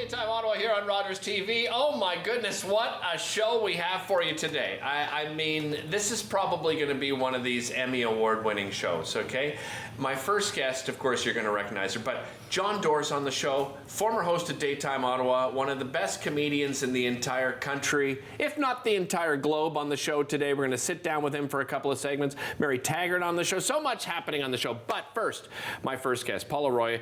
Daytime Ottawa here on Rogers TV. Oh my goodness, what a show we have for you today. I mean, this is probably going to be one of these Emmy Award-winning shows, okay? My first guest, of course, you're going to recognize her, but John Doerr's on the show, former host of Daytime Ottawa, one of the best comedians in the entire country, if not the entire globe on the show today. We're going to sit down with him for a couple of segments. Mary Taggart on the show. So much happening on the show. But first, my first guest, Paula Roy.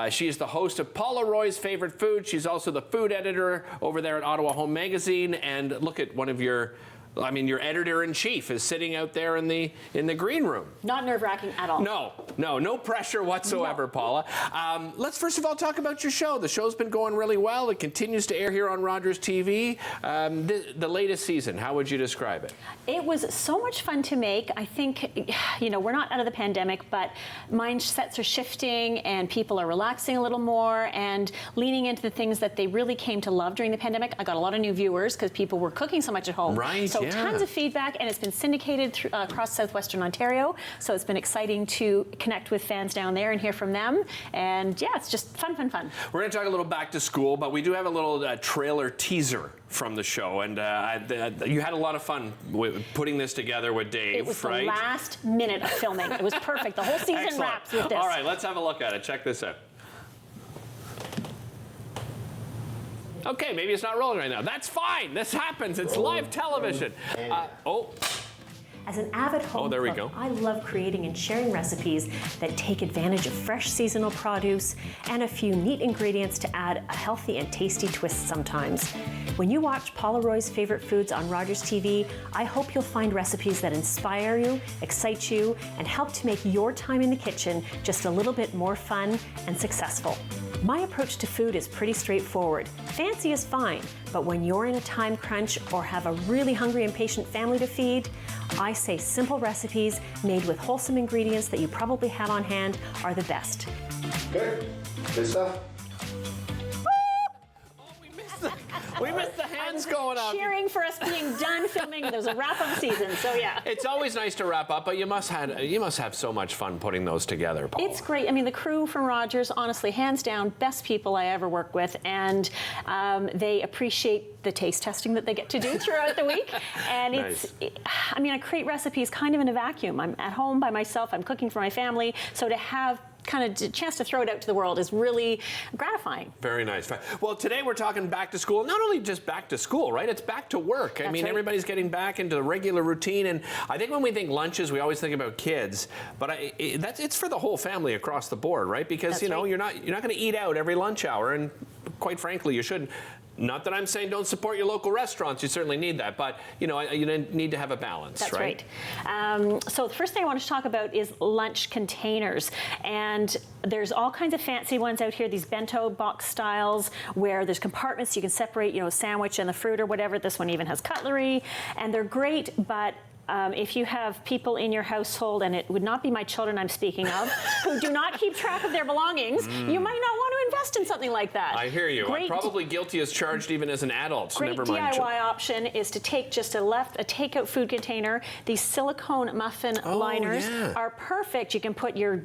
She is the host of Paula Roy's Favorite Food. She's also the food editor over there at Ottawa Home Magazine. And look at one of your editor-in-chief is sitting out there in the green room. Not nerve-wracking at all. No pressure whatsoever, no. Paula. Let's first of all talk about your show. The show's been going really well. It continues to air here on Rogers TV. The latest season, how would you describe it? It was so much fun to make. I think, we're not out of the pandemic, but mindsets are shifting and people are relaxing a little more and leaning into the things that they really came to love during the pandemic. I got a lot of new viewers because people were cooking so much at home. Right. So tons of feedback, and it's been syndicated across southwestern Ontario. So it's been exciting to connect with fans down there and hear from them. And yeah, it's just fun. We're going to talk a little back to school, but we do have a little trailer teaser from the show, and you had a lot of fun putting this together with Dave, it was right? The last minute of filming. It was perfect. The whole season wraps with this. All right, let's have a look at it. Check this out. Okay, maybe it's not rolling right now. That's fine. This happens. It's live television. As an avid home cook, I love creating and sharing recipes that take advantage of fresh seasonal produce and a few neat ingredients to add a healthy and tasty twist sometimes. When you watch Paula Roy's Favorite Foods on Rogers TV, I hope you'll find recipes that inspire you, excite you, and help to make your time in the kitchen just a little bit more fun and successful. My approach to food is pretty straightforward. Fancy is fine, but when you're in a time crunch or have a really hungry and patient family to feed, I say simple recipes made with wholesome ingredients that you probably have on hand are the best. Good stuff. We missed the hands going up. Cheering for us being done filming. There's a wrap up season, so yeah. It's always nice to wrap up, but you must have so much fun putting those together, Paula. It's great. I mean, the crew from Rogers, honestly, hands down, best people I ever work with, and they appreciate the taste testing that they get to do throughout the week. And I create recipes kind of in a vacuum. I'm at home by myself. I'm cooking for my family, so to have kind of a chance to throw it out to the world is really gratifying. Very nice. Well, today we're talking back to school. Not only just back to school, right? It's back to work. That's I mean, right. Everybody's getting back into the regular routine, and I think when we think lunches, we always think about kids, but it's for the whole family across the board, right? Because That's right. you're not going to eat out every lunch hour, and quite frankly, you shouldn't. Not that I'm saying don't support your local restaurants. You certainly need that, but you need to have a balance. That's right. So the first thing I want to talk about is lunch containers, and there's all kinds of fancy ones out here. These bento box styles where there's compartments you can separate, a sandwich and the fruit or whatever. This one even has cutlery, and they're great, but if you have people in your household, and it would not be my children I'm speaking of, who do not keep track of their belonings, you might not want to invest in something like that. I hear you. I'm probably guilty as charged even as an adult. Great never mind. DIY option is to take just a takeout food container. These silicone muffin liners are perfect. You can put your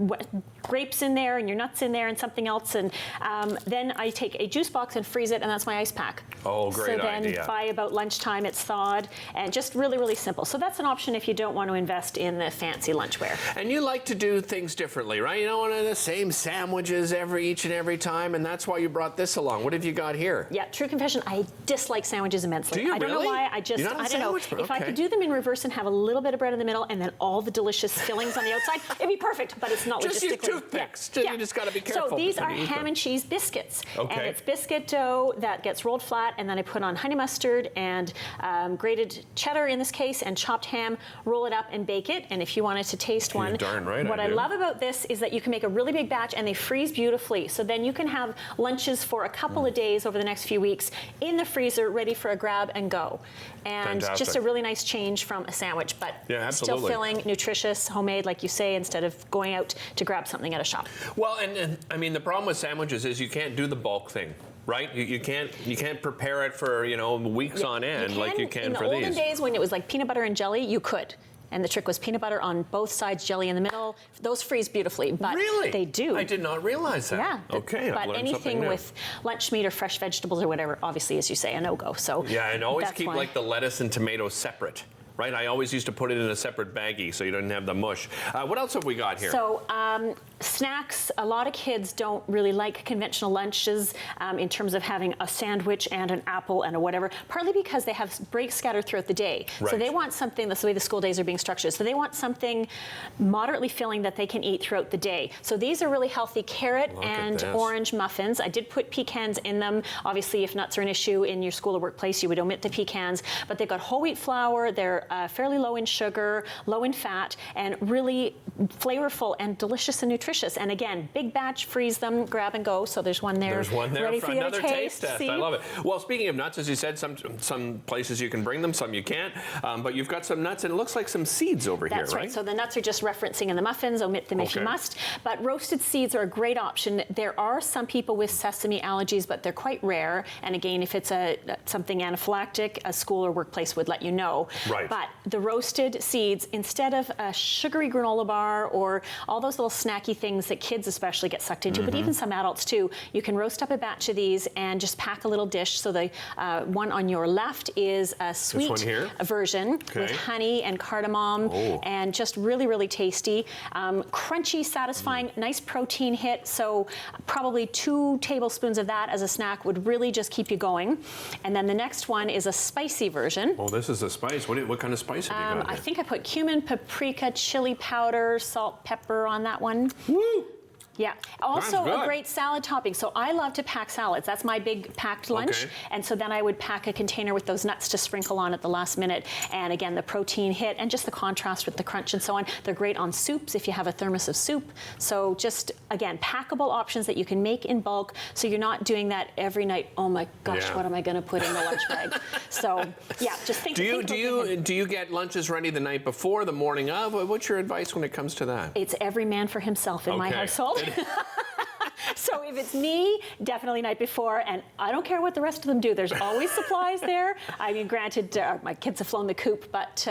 grapes in there and your nuts in there and something else, and then I take a juice box and freeze it, and that's my ice pack. Oh, great idea. So then by about lunchtime it's thawed, and just really, really simple. So that's an option if you don't want to invest in the fancy lunchware. And you like to do things differently, right? You don't want the same sandwiches each and every time, and that's why you brought this along. What have you got here? Yeah, true confession, I dislike sandwiches immensely. Do you I don't know why. I don't know. If I could do them in reverse and have a little bit of bread in the middle and then all the delicious fillings on the outside, it'd be perfect, but it's not just logistically. Just use toothpicks. Yeah. You just got to be careful. So these are ham and cheese biscuits. Okay. And it's biscuit dough that gets rolled flat, and then I put on honey mustard and grated cheddar in this case and chopped ham, roll it up and bake it. And if you wanted to taste one, darn right what I love about this is that you can make a really big batch and they freeze beautifully. So then you can have lunches for a couple of days over the next few weeks in the freezer, ready for a grab and go. And just a really nice change from a sandwich, but still filling, nutritious, homemade, like you say, instead of going out to grab something at a shop. Well, and I mean, the problem with sandwiches is you can't do the bulk thing. Right? You can't prepare it for weeks on end like you can for these. In the olden days when it was like peanut butter and jelly, you could. And the trick was peanut butter on both sides, jelly in the middle. Those freeze beautifully, but really? They do. I did not realize that. Yeah. Okay, but anything with lunch meat or fresh vegetables or whatever, obviously, as you say, a no-go. So yeah, and always keep like the lettuce and tomatoes separate. Right, I always used to put it in a separate baggie so you don't have the mush. What else have we got here? So snacks, a lot of kids don't really like conventional lunches in terms of having a sandwich and an apple and a whatever, partly because they have breaks scattered throughout the day. Right. So they want something, that's the way the school days are being structured, so they want something moderately filling that they can eat throughout the day. So these are really healthy carrot and orange muffins. I did put pecans in them. Obviously, if nuts are an issue in your school or workplace, you would omit the pecans, but they've got whole wheat flour, they're fairly low in sugar, low in fat, and really flavorful and delicious and nutritious. And again, big batch, freeze them, grab and go. So there's one there. There's one there ready for for you another to taste test. See? I love it. Well, speaking of nuts, as you said, some places you can bring them, some you can't. But you've got some nuts, and it looks like some seeds over here, right? That's right. So the nuts are just referencing in the muffins. Omit them if you must. But roasted seeds are a great option. There are some people with sesame allergies, but they're quite rare. And again, if it's something anaphylactic, a school or workplace would let you know. Right. But the roasted seeds, instead of a sugary granola bar or all those little snacky things that kids especially get sucked into, but even some adults too, you can roast up a batch of these and just pack a little dish. So the one on your left is a sweet version with honey and cardamom and just really, really tasty. Crunchy, satisfying, nice protein hit. So probably 2 tablespoons of that as a snack would really just keep you going. And then the next one is a spicy version. Oh, this is a spice. What kind of spice have you got? I think I put cumin, paprika, chili powder, salt, pepper on that one. Woo! Yeah. Also a great salad topping. So I love to pack salads. That's my big packed lunch. Okay. And so then I would pack a container with those nuts to sprinkle on at the last minute. And again, the protein hit and just the contrast with the crunch and so on. They're great on soups if you have a thermos of soup. So just, again, packable options that you can make in bulk so you're not doing that every night. Oh my gosh, what am I going to put in the lunch bag? So yeah, just think. Do you get lunches ready the night before, the morning of? What's your advice when it comes to that? It's every man for himself in my household. So if it's me, definitely night before, and I don't care what the rest of them do. There's always supplies there. I mean, granted, my kids have flown the coop, but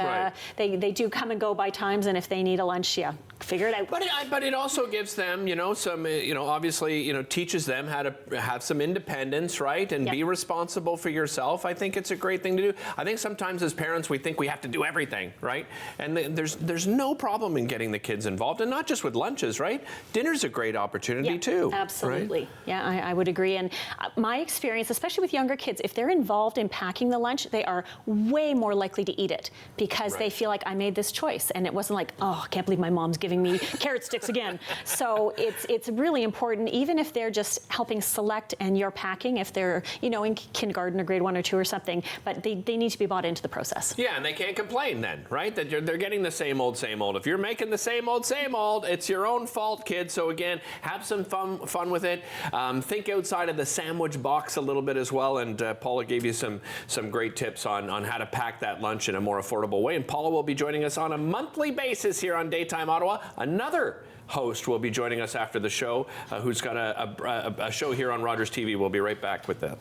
they do come and go by times, and if they need a lunch, figure it out. But it also gives them, some, obviously, teaches them how to have some independence, right, and be responsible for yourself. I think it's a great thing to do. I think sometimes as parents we think we have to do everything, right? And there's no problem in getting the kids involved, and not just with lunches, right? Dinner's a great opportunity too. Absolutely. Right? Yeah, I would agree. And my experience, especially with younger kids, if they're involved in packing the lunch, they are way more likely to eat it because they feel like I made this choice, and it wasn't like, oh, I can't believe my mom's giving me carrot sticks again. So it's really important, even if they're just helping select and you're packing, if they're in kindergarten or grade 1 or 2 or something, but they need to be bought into the process. Yeah, and they can't complain then, right? That they're getting the same old, same old. If you're making the same old, it's your own fault, kid. So again, have some fun with it. Think outside of the sandwich box a little bit as well. And Paula gave you some great tips on how to pack that lunch in a more affordable way. And Paula will be joining us on a monthly basis here on Daytime Ottawa. Another host will be joining us after the show, who's got a show here on Rogers TV. We'll be right back with that.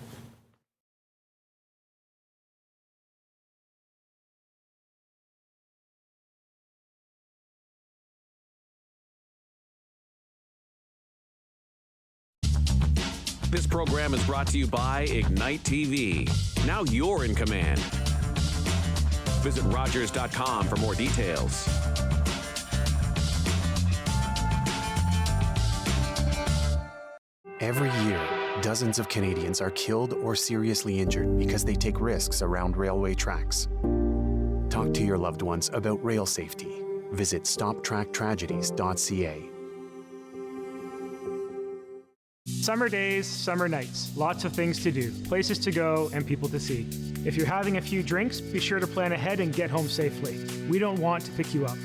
This program is brought to you by Ignite TV. Now you're in command. Visit Rogers.com for more details. Every year, dozens of Canadians are killed or seriously injured because they take risks around railway tracks. Talk to your loved ones about rail safety. Visit stoptracktragedies.ca. Summer days, summer nights, lots of things to do, places to go, and people to see. If you're having a few drinks, be sure to plan ahead and get home safely. We don't want to pick you up.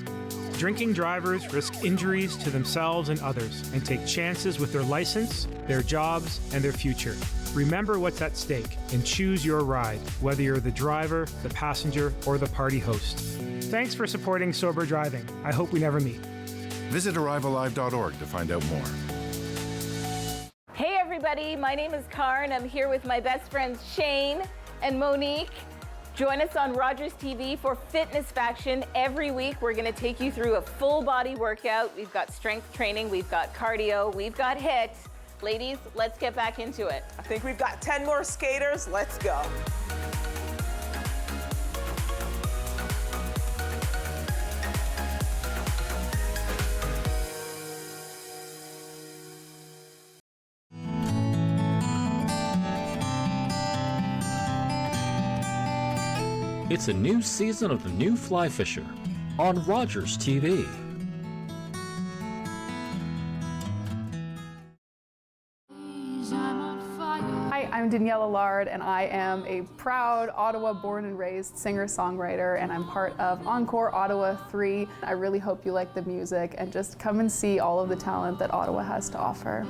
Drinking drivers risk injuries to themselves and others and take chances with their license, their jobs, and their future. Remember what's at stake and choose your ride, whether you're the driver, the passenger, or the party host. Thanks for supporting sober driving. I hope we never meet. Visit arrivealive.org to find out more. Hey everybody, my name is Karen. I'm here with my best friends Shane and Monique. Join us on Rogers TV for Fitness Faction. Every week, we're going to take you through a full body workout. We've got strength training, we've got cardio, we've got HIIT. Ladies, let's get back into it. I think we've got 10 more skaters. Let's go. It's a new season of The New Fly Fisher on Rogers TV. Hi, I'm Danielle Allard, and I am a proud Ottawa born and raised singer-songwriter, and I'm part of Encore Ottawa 3. I really hope you like the music and just come and see all of the talent that Ottawa has to offer.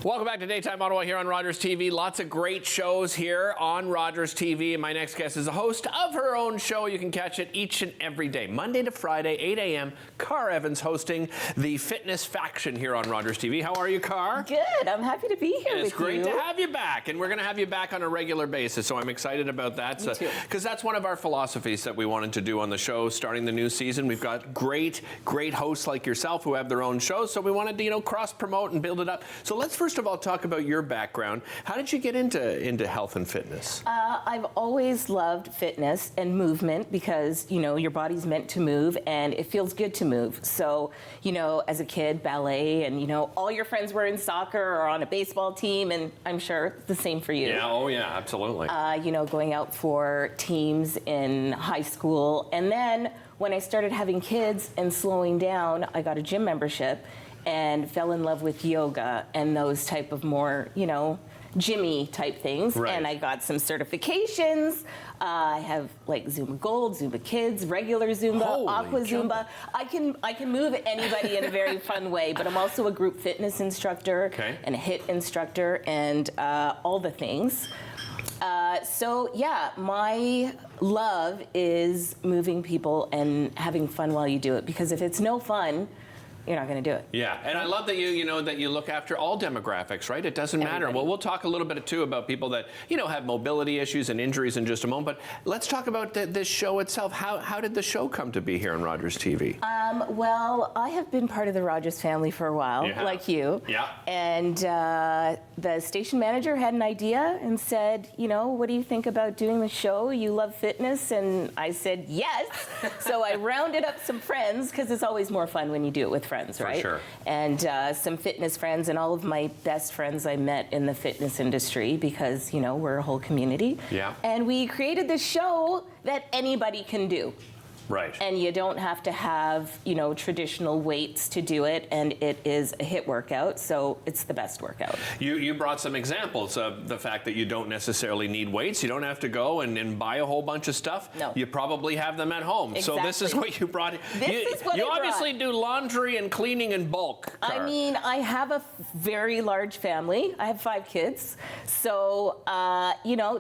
Welcome back to Daytime Ottawa here on Rogers TV. Lots of great shows here on Rogers TV. And my next guest is a host of her own show. You can catch it each and every day, Monday to Friday, 8 a.m. Car Evans hosting the Fitness Faction here on Rogers TV. How are you, Car? Good. I'm happy to be here with you. It's great to have you back. And we're going to have you back on a regular basis. So I'm excited about that. Me too. Because that's one of our philosophies that we wanted to do on the show starting the new season. We've got great hosts like yourself who have their own shows. So we wanted to, cross-promote and build it up. So let's first of all talk about your background. How did you get into health and fitness? I've always loved fitness and movement because, your body's meant to move and it feels good to move. So, as a kid, ballet and, all your friends were in soccer or on a baseball team, and I'm sure the same for you. Yeah, oh yeah, absolutely. Going out for teams in high school. And then when I started having kids and slowing down, I got a gym membership and fell in love with yoga and those type of more, gymmy type things. Right. And I got some certifications. I have like Zumba Gold, Zumba Kids, regular Zumba, Aqua Zumba. I can move anybody in a very fun way, but I'm also a group fitness instructor and a HIIT instructor and all the things. So yeah, my love is moving people and having fun while you do it, because if it's no fun, you're not going to do it. Yeah, and I love that that you look after all demographics, right? It doesn't matter. Well, we'll talk a little bit too about people that have mobility issues and injuries in just a moment. But let's talk about this show itself. How did the show come to be here on Rogers TV? Well, I have been part of the Rogers family for a while, like you. Yeah. And the station manager had an idea and said, what do you think about doing the show? You love fitness, and I said yes. So I rounded up some friends, because it's always more fun when you do it with friends. Right? For sure. And some fitness friends, and all of my best friends I met in the fitness industry, because, we're a whole community. Yeah. And we created this show that anybody can do. Right. And you don't have to have, traditional weights to do it, and it is a HIIT workout, so it's the best workout. You brought some examples of the fact that you don't necessarily need weights. You don't have to go and buy a whole bunch of stuff. No. You probably have them at home. Exactly. So this is what you brought. You obviously do laundry and cleaning in bulk. I mean, I have a very large family. I have 5 kids. So,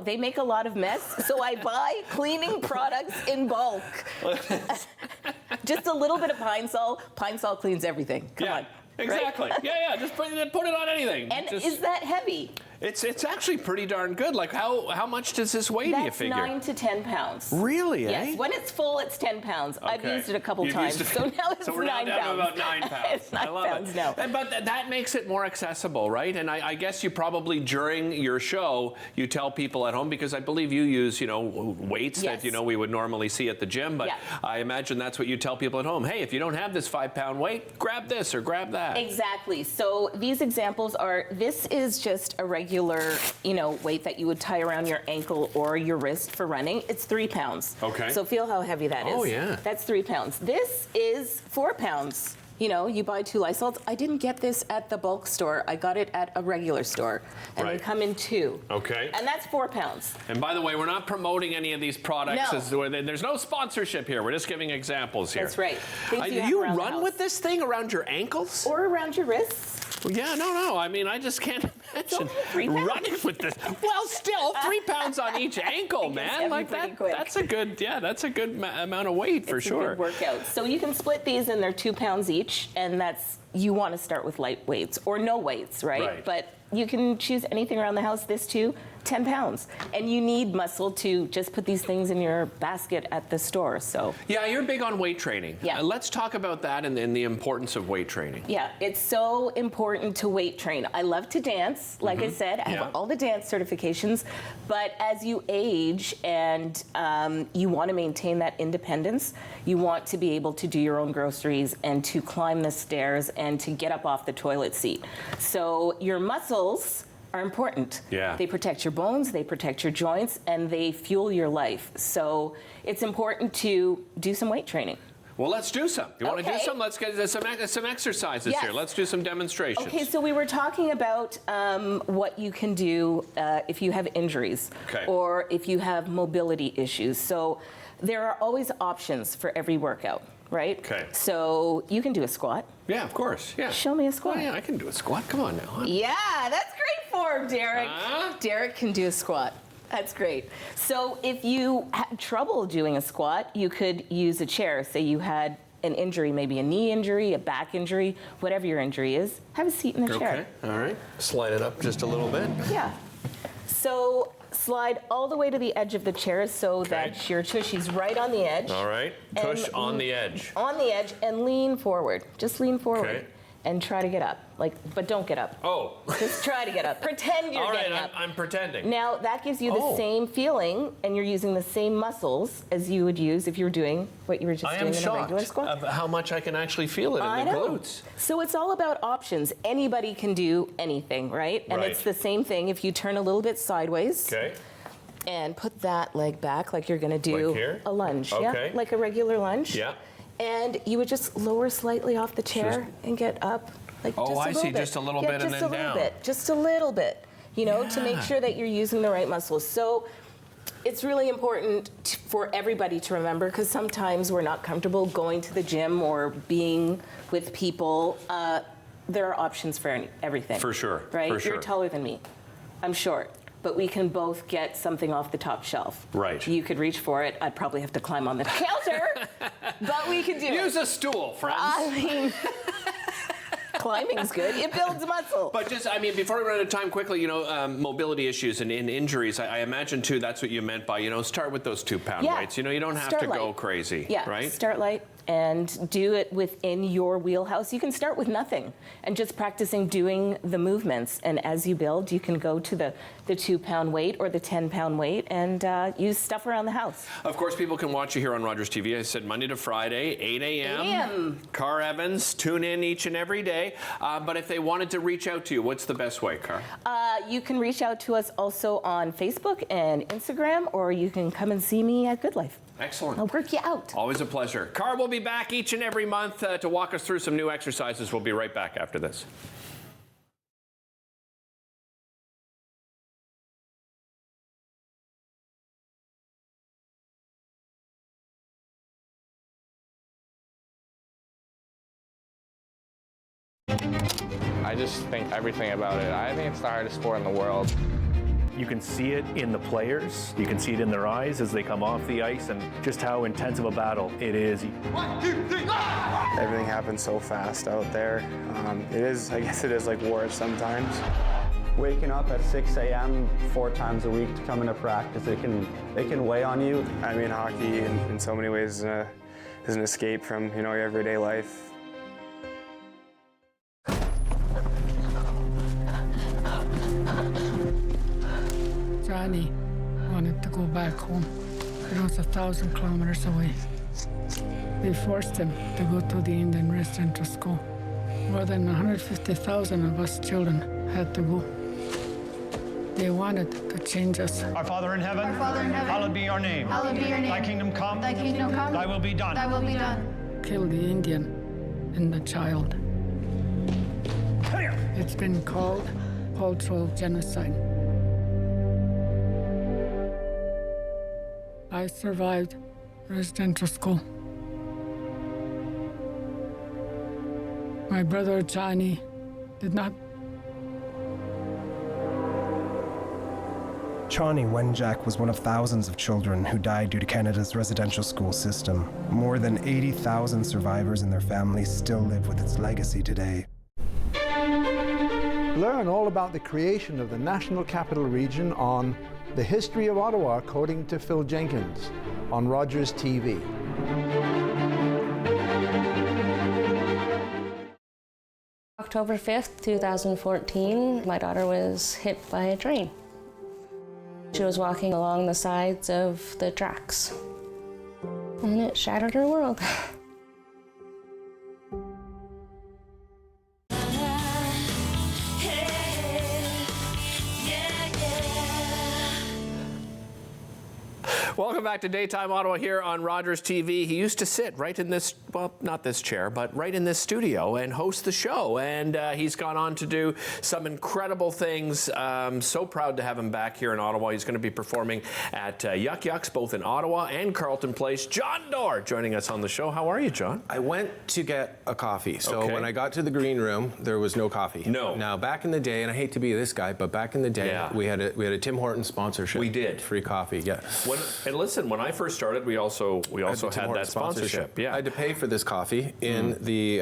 they make a lot of mess. So I buy cleaning products in bulk. Just a little bit of Pine Sol. Pine Sol cleans everything. Come on. Exactly. Right? Yeah. Just put it on anything. And is that heavy? It's actually pretty darn good. Like how much does this weigh? Do you figure? That's 9 to 10 pounds. Really? Yes. When it's full, it's 10 pounds. Okay. I've used it a couple times, so now it's 9 pounds. So we're now down to about 9 pounds. It's 9 pounds now. But that makes it more accessible, right? And I guess you probably during your show you tell people at home, because I believe you use weights that we would normally see at the gym. But I imagine that's what you tell people at home. Hey, if you don't have this 5-pound weight, grab this or grab that. Exactly. So these examples are. This is just a regular, weight that you would tie around your ankle or your wrist for running. It's 3 pounds. Okay. So feel how heavy that is. Oh, yeah. That's 3 pounds. This is 4 pounds. You buy 2 Lysols. I didn't get this at the bulk store. I got it at a regular store. And they come in 2. Okay. And that's 4 pounds. And by the way, we're not promoting any of these products. No. There's no sponsorship here. We're just giving examples here. That's right. Do you run with this thing around your ankles? Or around your wrists. Well, yeah, no. I mean, I just can't imagine running with this. Well, still, 3 pounds on each ankle, man. Like that's a good, that's a good amount of weight for sure. It's a good workout. So you can split these, and they're 2 pounds each, and you want to start with light weights or no weights, right? But you can choose anything around the house. This too, 10 pounds. And you need muscle to just put these things in your basket at the store, so. Yeah, you're big on weight training. Yeah. Let's talk about that and the importance of weight training. Yeah, it's so important to weight train. I love to dance, like I said. I have all the dance certifications. But as you age and you want to maintain that independence, you want to be able to do your own groceries and to climb the stairs and to get up off the toilet seat. So your muscles are important. Yeah. They protect your bones, they protect your joints, and they fuel your life. So it's important to do some weight training. Well, let's do some. You want to do some? Let's get some exercises here. Let's do some demonstrations. Okay, so we were talking about what you can do if you have injuries or if you have mobility issues. So there are always options for every workout, right? Okay. So you can do a squat. Yeah, of course. Yeah. Show me a squat. Oh, yeah, I can do a squat. Come on now. Huh? Yeah, that's great form, Derek. Derek can do a squat. That's great. So if you had trouble doing a squat, you could use a chair. Say you had an injury, maybe a knee injury, a back injury, whatever your injury is, have a seat in the chair. Okay, all right. Slide it up just a little bit. Yeah. So slide all the way to the edge of the chair so that your tushy's right on the edge. All right. Tush on the edge. On the edge, and lean forward. Just lean forward. And try to get up. But don't get up. Oh. Just try to get up. Pretend you're getting up. I'm pretending. Now, that gives you the same feeling, and you're using the same muscles as you would use if you were doing what you were just doing in a regular squat. I am shocked of how much I can actually feel it in the glutes. So it's all about options. Anybody can do anything, right? And it's the same thing if you turn a little bit sideways. Okay. And put that leg back like you're going to do a lunge. Okay. Yeah, like a regular lunge. Yeah. And you would just lower slightly off the chair and get up. Like just a little bit. Just a little bit and then down. Just a little bit. Just a little bit. You know, to make sure that you're using the right muscles. So it's really important for everybody to remember, because sometimes we're not comfortable going to the gym or being with people. There are options for everything. For sure. Right? For sure. You're taller than me. I'm short. But we can both get something off the top shelf. Right. You could reach for it. I'd probably have to climb on the counter, but we could do it. Use a stool, friends. I mean, climbing's good. It builds muscle. But just, I mean, before we run out of time, quickly, you know, mobility issues and injuries, I imagine, too, that's what you meant by, you know, start with those 2 pound weights. You know, you don't have to go crazy, right? Start light and do it within your wheelhouse. You can start with nothing and just practicing doing the movements. And as you build, you can go to the 2 pound weight or the 10 pound weight and use stuff around the house. Of course, people can watch you here on Rogers TV. I said Monday to Friday, 8 a.m. Car Evans, tune in each and every day. But if they wanted to reach out to you, what's the best way, Car? You can reach out to us also on Facebook and Instagram, or you can come and see me at Good Life. Excellent. I'll work you out. Always a pleasure. Car will be back each and every month to walk us through some new exercises. We'll be right back after this. I just think everything about it. I think it's the hardest sport in the world. You can see it in the players. You can see it in their eyes as they come off the ice, and just how intense of a battle it is. 1, 2, 3, everything happens so fast out there. I guess it is like war sometimes. Waking up at 6 a.m. 4 times a week to come into practice, it can weigh on you. I mean, hockey in so many ways is an escape from, you know, your everyday life. Johnny wanted to go back home. It was 1,000 kilometers away. They forced him to go to the Indian residential school. More than 150,000 of us children had to go. They wanted to change us. Our Father in heaven, hallowed be your name. Hallowed be your name. Thy kingdom come. Thy kingdom come. Thy will be done. Thy will be done. Kill the Indian and the child. It's been called cultural genocide. I survived residential school. My brother Johnny did not. Shawnee Wenjack was one of thousands of children who died due to Canada's residential school system. More than 80,000 survivors and their families still live with its legacy today. Learn all about the creation of the National Capital Region on The History of Ottawa, according to Phil Jenkins, on Rogers TV. October 5th, 2014, my daughter was hit by a train. She was walking along the sides of the tracks, and it shattered her world. Welcome back to Daytime Ottawa here on Rogers TV. He used to sit right in this, well, not this chair, but right in this studio and host the show. And he's gone on to do some incredible things. So proud to have him back here in Ottawa. He's going to be performing at Yuck Yucks, both in Ottawa and Carleton Place. John Dorr joining us on the show. How are you, John? I went to get a coffee. So when I got to the green room, there was no coffee. No. Now, back in the day, and I hate to be this guy, but back in the day, we had a Tim Hortons sponsorship. We did. Free coffee, yeah. And listen, when I first started, we also had that sponsorship. Yeah, I had to pay for this coffee in the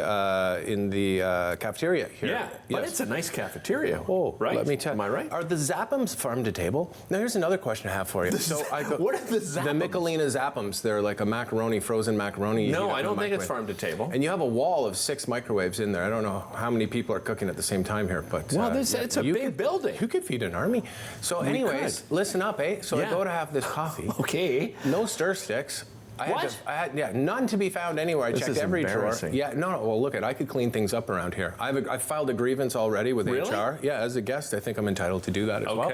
cafeteria here. Yeah, but it's a nice cafeteria. Oh, right. Let me tell. Am I right? Are the Zappums farm to table? Now here's another question I have for you. What are the Zappums? The Michelina Zappums. They're like a macaroni, frozen macaroni. No, I don't think it's farm to table. And you have a wall of 6 microwaves in there. I don't know how many people are cooking at the same time here, but well, it's a big building. You could feed an army. So, anyways, listen up, eh? So I go to have this coffee. Okay. No stir sticks. I had none to be found anywhere. I checked every drawer. Yeah, no. Well, look, I could clean things up around here. I filed a grievance already with HR. Yeah, as a guest, I think I'm entitled to do that as well.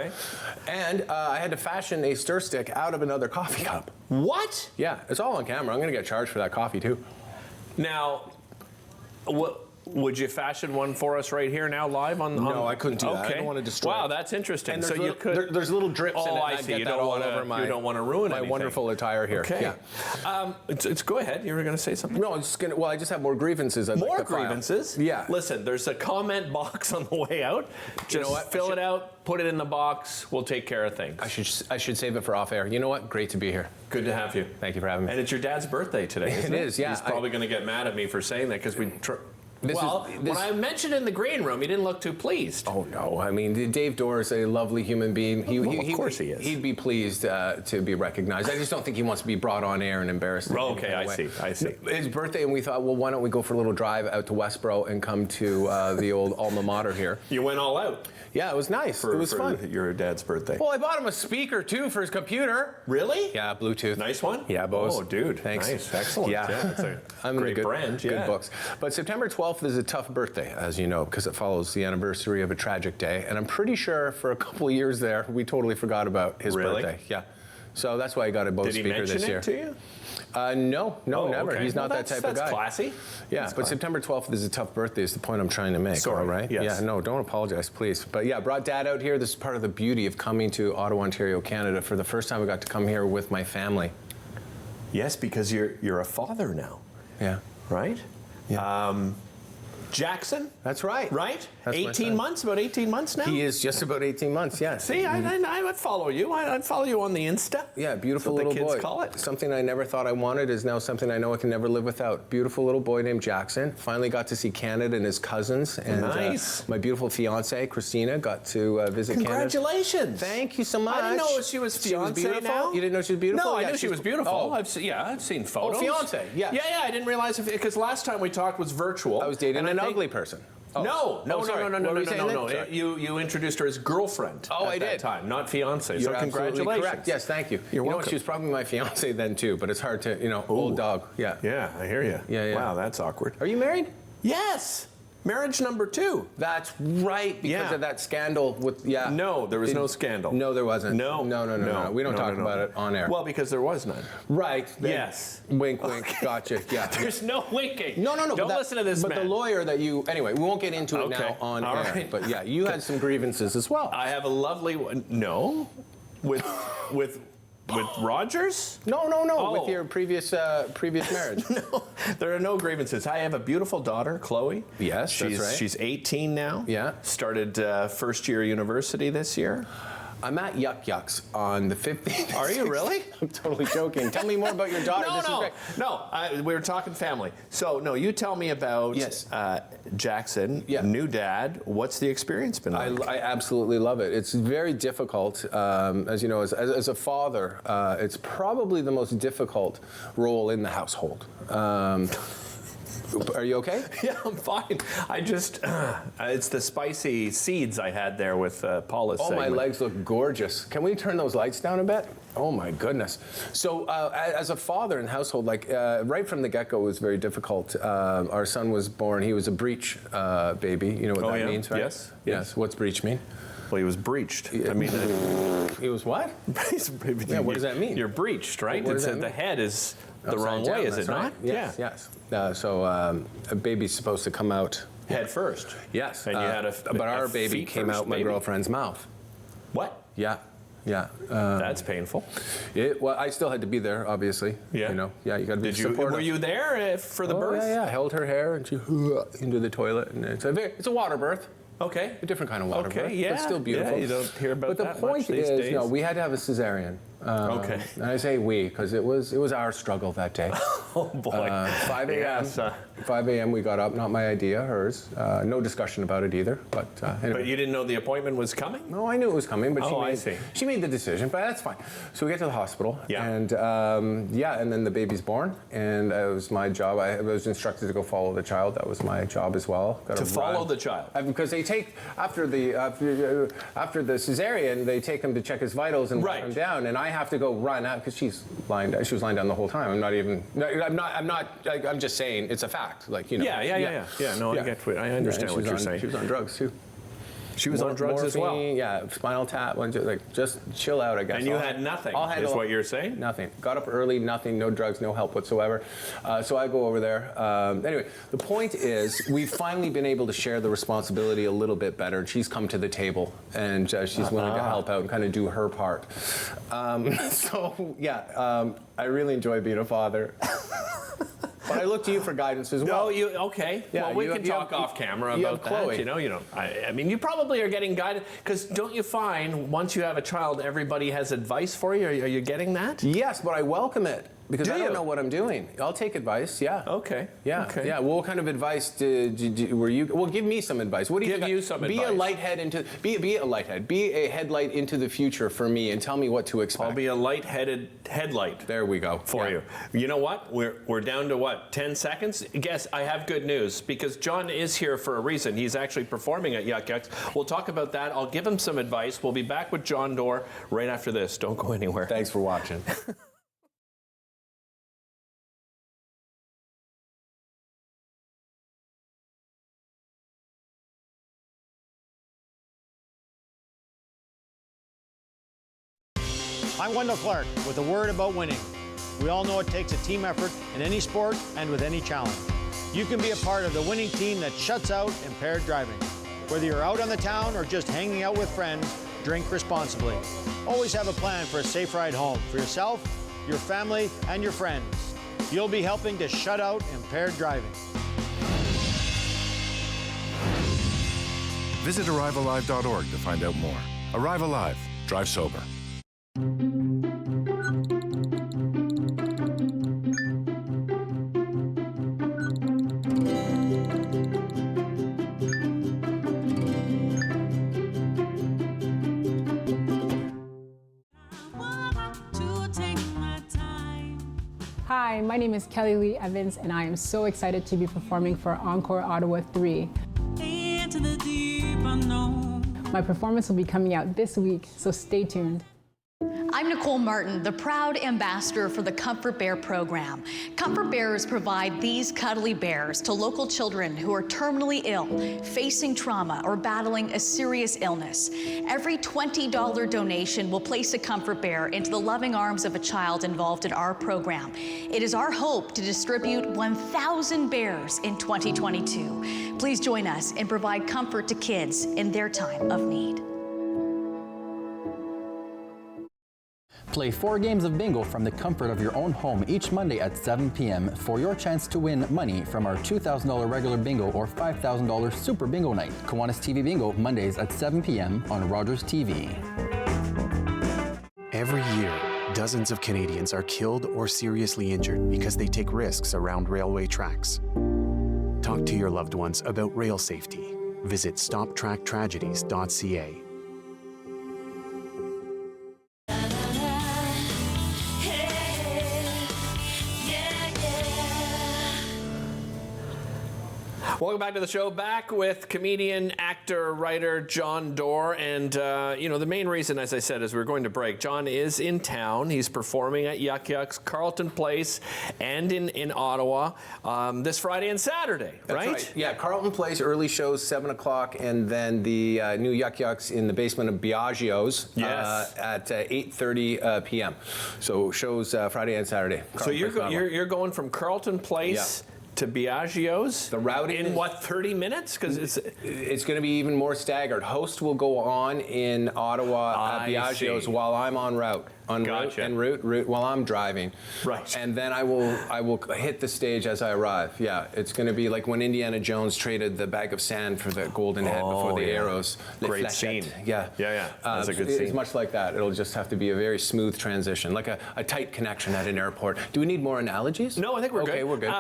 And I had to fashion a stir stick out of another coffee cup. What? Yeah, it's all on camera. I'm going to get charged for that coffee too. Now, would you fashion one for us right here now, live on? No, I couldn't do that. I don't want to destroy. Wow, that's interesting. And so you could. There's little drips in it. I see. You don't want to ruin my wonderful attire here. Okay. Yeah. Go ahead. You were going to say something. No, I just have more grievances. More grievances? Yeah. Listen, there's a comment box on the way out. Just fill it out. Put it in the box. We'll take care of things. I should save it for off air. You know what? Great to be here. Good to have you. Thank you for having me. And it's your dad's birthday today, isn't it? It is. Yeah. He's probably going to get mad at me for saying that because we. When I mentioned in the green room, he didn't look too pleased. Oh, no. I mean, Dave Dorr is a lovely human being. Of course he is. He'd be pleased to be recognized. I just don't think he wants to be brought on air and embarrassed. Okay, I see. His birthday, and we thought, well, why don't we go for a little drive out to Westboro and come to the old alma mater here. You went all out. Yeah, it was nice. It was fun. Your dad's birthday. Well, I bought him a speaker, too, for his computer. Really? Yeah, Bluetooth. Nice one? Yeah, Bose. Oh, dude. Thanks. Nice. Excellent. Yeah. It's a great brand. Good books. But September 12th is a tough birthday, as you know, because it follows the anniversary of a tragic day. And I'm pretty sure for a couple of years there, we totally forgot about his birthday. Yeah. So that's why I got a Bose speaker this year. Did he mention it to you? No, never. Okay. He's not that type of guy. That's classy. Yeah, but September 12th is a tough birthday is the point I'm trying to make. Sorry. All right? Yes. Yeah, no, don't apologize, please. But yeah, brought Dad out here. This is part of the beauty of coming to Ottawa, Ontario, Canada. For the first time, I got to come here with my family. Yes, because you're a father now. Yeah. Right? Yeah. Jackson? That's right. Right? That's 18 months? About 18 months now? He is just about 18 months, yes. See, I would follow you. I'd follow you on the Insta. Yeah, beautiful little boy. That's what the kids call it. Something I never thought I wanted is now something I know I can never live without. Beautiful little boy named Jackson. Finally got to see Canada and his cousins. And nice. My beautiful fiancée, Christina, got to visit Canada. Congratulations. Thank you so much. I didn't know she was fiancée now. You didn't know she was beautiful? No, I knew she was beautiful. Oh. I've seen photos. Oh, fiancée, yeah. Yeah, I didn't realize because last time we talked was virtual. I was dating an ugly person. Oh. No. No. You introduced her as girlfriend. Oh, at I that did. time, not fiancé. You're so congratulations. correct. Yes, thank you. You're welcome. Know, she was probably my fiancé then too, but it's hard to, old dog. Yeah. Yeah, I hear you. Yeah. Wow, that's awkward. Are you married? Yes. Marriage number 2. That's right, because of that scandal with, No, there was no scandal. No, there wasn't. No. We don't talk about it on air. Well, because there was none. Right. Yes. Wink, wink. Gotcha. Yeah. There's no winking. No. Don't listen to this man. But the lawyer that you, anyway, we won't get into it now on air. Right. But yeah, you had some grievances as well. I have a lovely one. No. With With Rogers? No, no, no. Oh. With your previous marriage. No, there are no grievances. I have a beautiful daughter, Chloe. Yes, that's right. She's 18 now. Yeah. Started first year university this year. I'm at Yuck Yucks on the 15th. Are you really? I'm totally joking. Tell me more about your daughter. We were talking family. So, no, you tell me about Jackson, new dad. What's the experience been like? I absolutely love it. It's very difficult. As you know, as a father, it's probably the most difficult role in the household. Are you okay? Yeah, I'm fine. I just, it's the spicy seeds I had there with Paula's segment. My legs look gorgeous. Can we turn those lights down a bit? Oh my goodness. So as a father in the household, like right from the get-go it was very difficult. Our son was born, he was a breech baby. You know what that means, right? Yes. What's breech mean? Well, he was breached. I mean, he was what? Yeah, what does that mean? You're breached, right? The head is the wrong way, is it not? Yes, yes. So a baby's supposed to come out head first. Yes. And you had but our baby came out my girlfriend's mouth. What? Yeah. Yeah. That's painful. Well, I still had to be there, obviously. Yeah. You know. Yeah, you got to be supportive. Were you there for the birth? Yeah. I held her hair and she into the toilet, and it's a water birth. Okay. A different kind of water birth. Yeah. But still beautiful. Yeah, you don't hear about that much these But the point is, days. no, we had to have a cesarean. Okay. And I say we because it was our struggle that day. Oh boy. 5 a.m. Yes, 5 a.m. we got up. Not my idea, hers. No discussion about it either. But anyway. But you didn't know the appointment was coming? No, I knew it was coming. But I see. She made the decision. But that's fine. So we get to the hospital. Yeah. And and then the baby's born. And it was my job. I was instructed to go follow the child. That was my job as well. To follow the child. Because they take after the cesarean, they take him to check his vitals and walk him down, and I have to go run out because she was lying down the whole time. I'm just saying it's a fact. Like, you know. Yeah. No, I get it. I understand what you're saying. She was on drugs too. She was on drugs as well. Yeah, spinal tap. Just chill out, I guess. And you had nothing, is what you're saying? Nothing. Got up early, nothing, no drugs, no help whatsoever. So I go over there. Anyway, the point is, we've finally been able to share the responsibility a little bit better. She's come to the table, and she's willing to help out and kind of do her part. I really enjoy being a father. But I look to you for guidance as well. Okay. Yeah, well, we can talk off camera about that. Chloe. You don't. I mean, you probably are getting guided because don't you find once you have a child, everybody has advice for you? Are you getting that? Yes, but I welcome it. Because I don't know what I'm doing. I'll take advice, yeah. Okay. Yeah. Okay. Yeah. Well, what kind of advice were you? Well, give me some advice. What do you give you some advice? Be a lighthead. Be a headlight into the future for me, and tell me what to expect. I'll be a light-headed headlight. There we go. For you. You know what? We're down to what? 10 seconds. Guess I have good news because John is here for a reason. He's actually performing at Yuck Yucks. We'll talk about that. I'll give him some advice. We'll be back with John Doerr right after this. Don't go anywhere. Thanks for watching. I'm Wendell Clark with a word about winning. We all know it takes a team effort in any sport and with any challenge. You can be a part of the winning team that shuts out impaired driving. Whether you're out on the town or just hanging out with friends, drink responsibly. Always have a plan for a safe ride home for yourself, your family, and your friends. You'll be helping to shut out impaired driving. Visit ArriveAlive.org to find out more. Arrive Alive. Drive sober. Hi, my name is Kelly Lee Evans, and I am so excited to be performing for Encore Ottawa 3. My performance will be coming out this week, so stay tuned. I'm Nicole Martin, the proud ambassador for the Comfort Bear program. Comfort Bears provide these cuddly bears to local children who are terminally ill, facing trauma, or battling a serious illness. Every $20 donation will place a Comfort Bear into the loving arms of a child involved in our program. It is our hope to distribute 1,000 bears in 2022. Please join us and provide comfort to kids in their time of need. Play 4 games of bingo from the comfort of your own home each Monday at 7 p.m. for your chance to win money from our $2,000 regular bingo or $5,000 super bingo night. Kiwanis TV Bingo, Mondays at 7 p.m. on Rogers TV. Every year, dozens of Canadians are killed or seriously injured because they take risks around railway tracks. Talk to your loved ones about rail safety. Visit stoptracktragedies.ca. Welcome back to the show. Back with comedian, actor, writer John Doerr. And, the main reason, as I said, is we're going to break. John is in town. He's performing at Yuck Yucks, Carleton Place, and in Ottawa this Friday and Saturday, right? Yeah, Carleton Place, early shows, 7 o'clock, and then the new Yuck Yucks in the basement of Biagio's at 8:30 p.m. So shows Friday and Saturday. So you're going from Carleton Place to Biagio's? The routing in what, 30 minutes? Because it's going to be even more staggered. Host will go on in Ottawa at Biagio's while I'm en route. Route while I'm driving. Right. And then I will hit the stage as I arrive. Yeah, it's going to be like when Indiana Jones traded the bag of sand for the golden head before the arrows. Great scene. Yeah. That's a good scene. It's much like that. It'll just have to be a very smooth transition, like a tight connection at an airport. Do we need more analogies? No, I think we're good. Okay, we're good.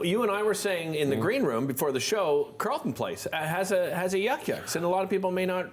You and I were saying in the green room before the show, Carleton Place has a Yuck Yucks, and a lot of people may not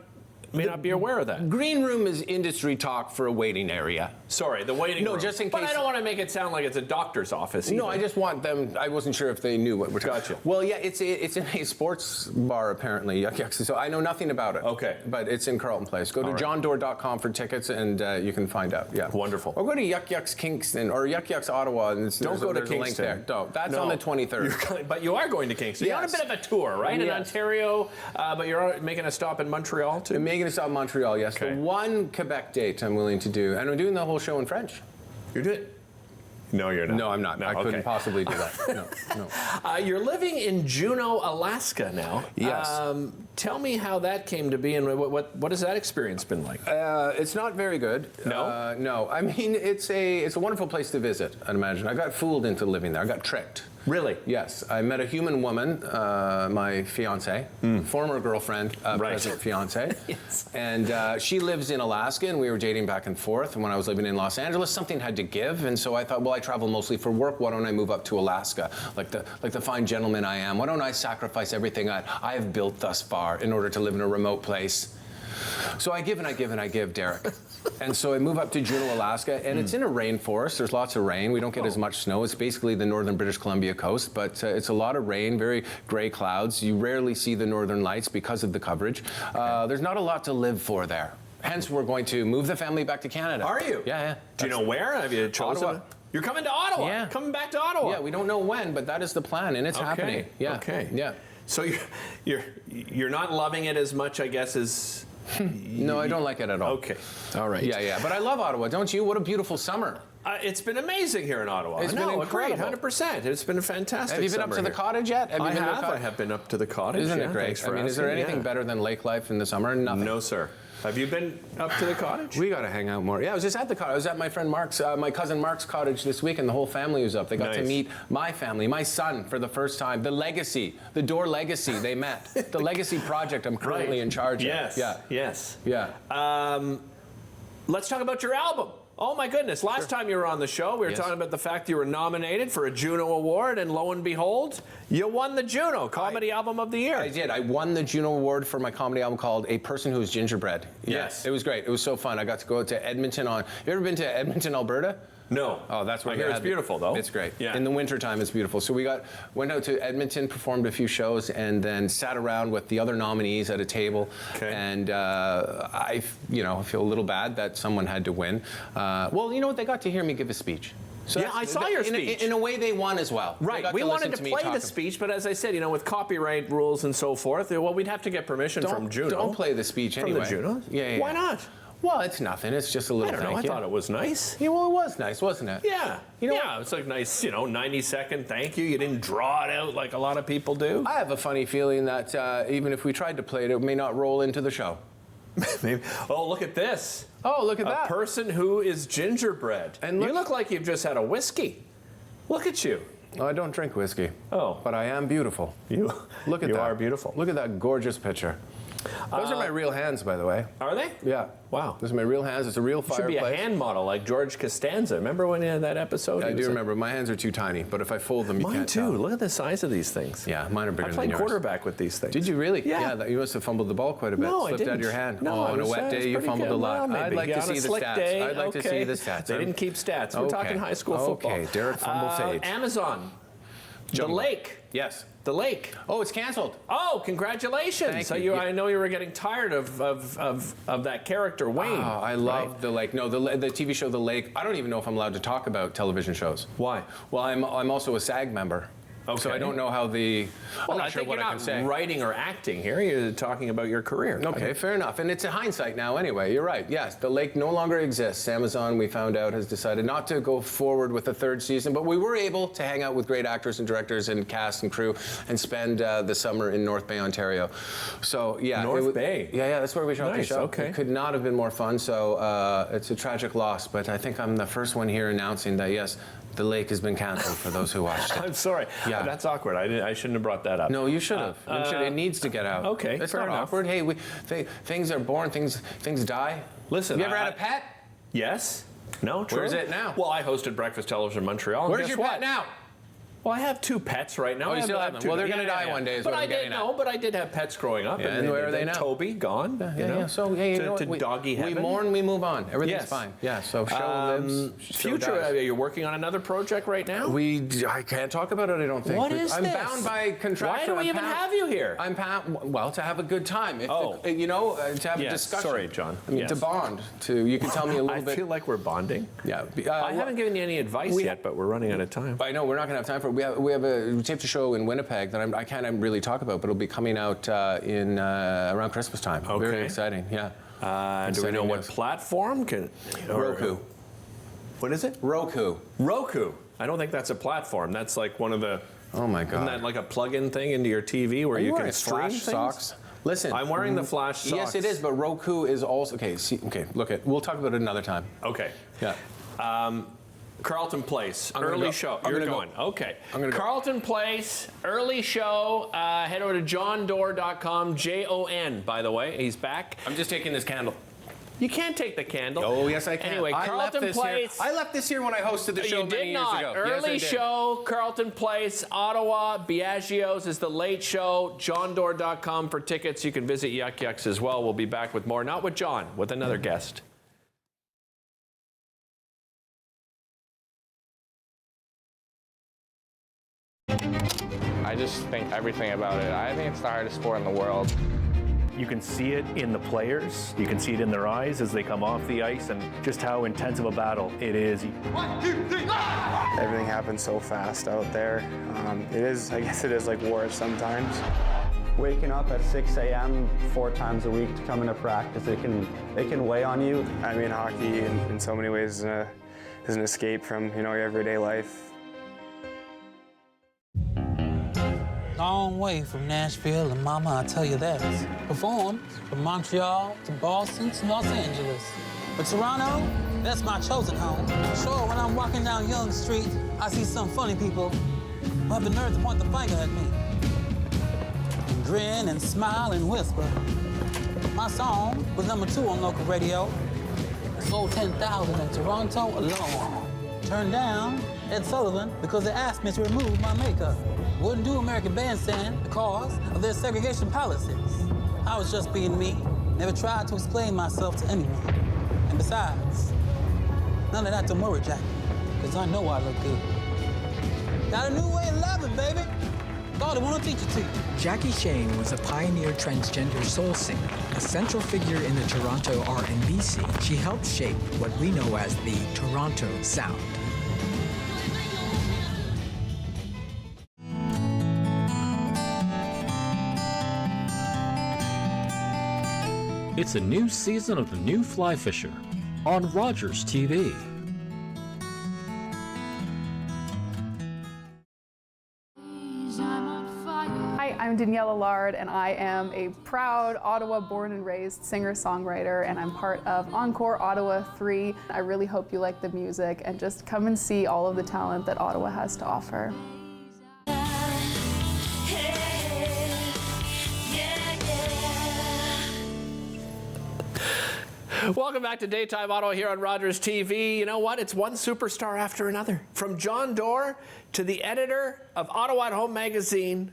be aware of that. Green room is industry talk for a waiting area. Sorry, the waiting room. No, just in case. But I don't want to make it sound like it's a doctor's office. No, I just want them. I wasn't sure if they knew what we're talking about. Well, yeah, it's in a sports bar apparently, Yuck Yucks. So I know nothing about it. Okay. But it's in Carleton Place. Go to johndoerr.com for tickets and you can find out. Yeah. Wonderful. Or go to Yuck Yucks Kingston or Yuck Yucks Ottawa. And don't go to Kingston. Link there. No, that's on the 23rd. But you are going to Kingston. Yes. You're on a bit of a tour, right? In Ontario, but you're making a stop in Montreal too? I'm making a stop in Montreal, yes. Okay. The one Quebec date I'm willing to do. And I'm doing the whole show in French. You're doing it? No, you're not. No, I'm not. No, I couldn't possibly do that. No. You're living in Juneau, Alaska now. Yes. Tell me how that came to be, and what has that experience been like? It's not very good. No? No. I mean, it's a wonderful place to visit, I'd imagine. I got fooled into living there. I got tricked. Really? Yes. I met a human woman, my fiancée, former girlfriend, present fiancée. Yes. And she lives in Alaska, and we were dating back and forth. And when I was living in Los Angeles, something had to give. And so I thought, well, I travel mostly for work. Why don't I move up to Alaska? Like the fine gentleman I am. Why don't I sacrifice everything I have built thus far in order to live in a remote place? So I give and I give and I give, Derek. And so I move up to Juneau, Alaska, and it's in a rainforest. There's lots of rain. We don't get as much snow. It's basically the northern British Columbia coast, but it's a lot of rain, very gray clouds. You rarely see the northern lights because of the coverage. There's not a lot to live for there. Hence, we're going to move the family back to Canada. Are you? Yeah. Do you know where? Have you chosen? Ottawa. You're coming to Ottawa? Yeah. Coming back to Ottawa? Yeah, we don't know when, but that is the plan, and it's happening. Yeah. Okay. Yeah. So you're not loving it as much, I guess, as... No, I don't like it at all. Okay. All right. Yeah. But I love Ottawa, don't you? What a beautiful summer. It's been amazing here in Ottawa. It's been incredible. 100%. It's been a fantastic Have you been summer up to the here. cottage yet? I have been up to the cottage. Isn't it Yeah, great? thanks for I mean, is there asking. anything better than lake life in the summer? Nothing. No, sir. Have you been up to the cottage? We got to hang out more. Yeah, I was just at the cottage. I was at my friend Mark's, my cousin Mark's cottage this week, and the whole family was up. They got to meet my family, my son, for the first time. The legacy, the Doerr legacy, they met. The legacy project I'm currently in charge of. Yes. Yeah. Let's talk about your album. Oh my goodness, last time you were on the show, we were talking about the fact you were nominated for a Juno Award, and lo and behold, you won the Juno Comedy Album of the Year. I did. I won the Juno Award for my comedy album called A Person Who's Gingerbread. Yes. It was great. It was so fun. I got to go to Edmonton Have you ever been to Edmonton, Alberta? No. Oh, that's where I hear it's beautiful, though. It's great. Yeah. In the wintertime, it's beautiful. So we went out to Edmonton, performed a few shows, and then sat around with the other nominees at a table. Okay. And I feel a little bad that someone had to win. Well, you know what? They got to hear me give a speech. So I saw your speech. In a way, they won as well. Right. We wanted to play the speech, but as I said, with copyright rules and so forth, well, we'd have to get permission from Juno. Don't play the speech anyway. From the Juno? Yeah. Why not? Well, it's nothing. It's just a little I don't know. I thought it was nice. Yeah, well, it was nice, wasn't it? Yeah. It's like nice, 90-second thank you. You didn't draw it out like a lot of people do. I have a funny feeling that even if we tried to play it, it may not roll into the show. Maybe. Oh, look at this. Oh, look at that. A person who is gingerbread. And you look like you've just had a whiskey. Look at you. Oh, I don't drink whiskey. Oh. But I am beautiful. You look at that. You are beautiful. Look at that gorgeous picture. Those are my real hands, by the way. Are they? Yeah. Wow. Those are my real hands. It's a real fireplace. Should be a hand model like George Costanza. Remember when he had that episode? I do remember. My hands are too tiny, but if I fold them, you can't tell. Mine too. Look at the size of these things. Yeah, mine are bigger than yours. I played quarterback with these things. Did you really? Yeah. You must have fumbled the ball quite a bit. No, Slipped I didn't. out of your hand. No, on a wet day, you fumbled a lot. Well, I'd like to see the stats. Day, I'd like to see the stats. They didn't keep stats. We're talking high school football. Okay, Derek Fumble Sage. Amazon. The lake. Yes. The lake. Oh, it's canceled. Oh, congratulations. Thank you. I know you were getting tired of that character, Wayne. Oh, I love The Lake. No, the TV show The Lake. I don't even know if I'm allowed to talk about television shows. Why? Well, I'm also a SAG member. Okay. So I don't know how the. Well, I'm not I sure think what you're I can say. not writing or acting here. You're talking about your career. Okay, fair enough. And it's a hindsight now anyway. You're right. Yes, The Lake no longer exists. Amazon, we found out, has decided not to go forward with the third season, but we were able to hang out with great actors and directors and cast and crew and spend the summer in North Bay, Ontario. So, yeah. North Bay? Yeah, that's where we shot the show. Okay. It could not have been more fun, so it's a tragic loss, but I think I'm the first one here announcing that, yes, The Lake has been canceled for those who watched it. I'm sorry. Yeah. That's awkward. I shouldn't have brought that up. No, you should have. It needs to get out. Okay, it's fair not enough. awkward. Hey, things are born. Things die. Listen, Have you ever had a pet? Yes. No. True. Where's it now? Well, I hosted Breakfast Television in Montreal. Where's your pet now? Well, I have 2 pets right now. Oh, you still have them? Well, they're going to die one day. Is but what I'm getting at. but I did have pets growing up. Yeah, and where are they now? Toby gone. Yeah. So hey, you know to what? doggy heaven. We mourn, we move on. Everything's Yes. fine. Yeah. So show lives. Future. Are you working on another project right now? I can't talk about it. I don't think. What is I'm this? bound by contract. Why do we even have you here? I'm well, to have a good time. If to have a discussion. Sorry, John. I mean, to bond. You can tell me a little bit. I feel like we're bonding. Yeah. I haven't given you any advice yet, but we're running out of time. I know we're not going to have time for it. We taped a show in Winnipeg that I can't really talk about, but it'll be coming out in around Christmas time. Okay. Very exciting. Yeah. Do we know what platform? Roku. What is it? Roku. Roku. I don't think that's a platform. That's like one of the. Oh my God. Isn't that like a plug-in thing into your TV where you can stream Flash things? Socks? Listen, I'm wearing the Flash socks. Yes, it is, but Roku is also look at. We'll talk about it another time. Okay. Yeah. Carlton Place, I'm gonna early go. show. I'm You're gonna go. going. Okay. I'm gonna go. Carlton Place, early show. Head over to johndoor.com. Jon, by the way. He's back. I'm just taking this candle. You can't take the candle. Oh, yes, I can. Anyway, Carlton Place. I left this here when I hosted the show many years ago. Early yes, I did. show, Carlton Place, Ottawa. Biagio's is the late show. johndoor.com for tickets. You can visit Yuck Yucks as well. We'll be back with more. Not with John, with another guest. I just think everything about it. I think it's the hardest sport in the world. You can see it in the players. You can see it in their eyes as they come off the ice and just how intense of a battle it is. 1, 2, 3, everything happens so fast out there. I guess it is like war sometimes. Waking up at 6 a.m. 4 times a week to come into practice, it can weigh on you. I mean, hockey in so many ways is an escape from your everyday life. Long way from Nashville and Mama, I tell you that. Performed from Montreal to Boston to Los Angeles. But Toronto, that's my chosen home. Sure, when I'm walking down Yonge Street, I see some funny people who have the nerve to point the finger at me. And grin and smile and whisper. My song was #2 on local radio. Sold 10,000 in Toronto alone. Turned down Ed Sullivan because they asked me to remove my makeup. Wouldn't do American Bandstand because of their segregation policies. I was just being me, never tried to explain myself to anyone. And besides, none of that to worry, Jackie, because I know I look good. Got a new way of loving, baby. God, I want to teach it to you. Jackie Shane was a pioneer transgender soul singer, a central figure in the Toronto R&B scene. She helped shape what we know as the Toronto sound. It's a new season of the new Fly Fisher on Rogers TV. Hi, I'm Danielle Allard, and I am a proud Ottawa born and raised singer-songwriter, and I'm part of Encore Ottawa 3. I really hope you like the music and just come and see all of the talent that Ottawa has to offer. Welcome back to Daytime Ottawa here on Rogers TV. You know what? It's one superstar after another. From John Doerr to the editor of Ottawa at Home magazine.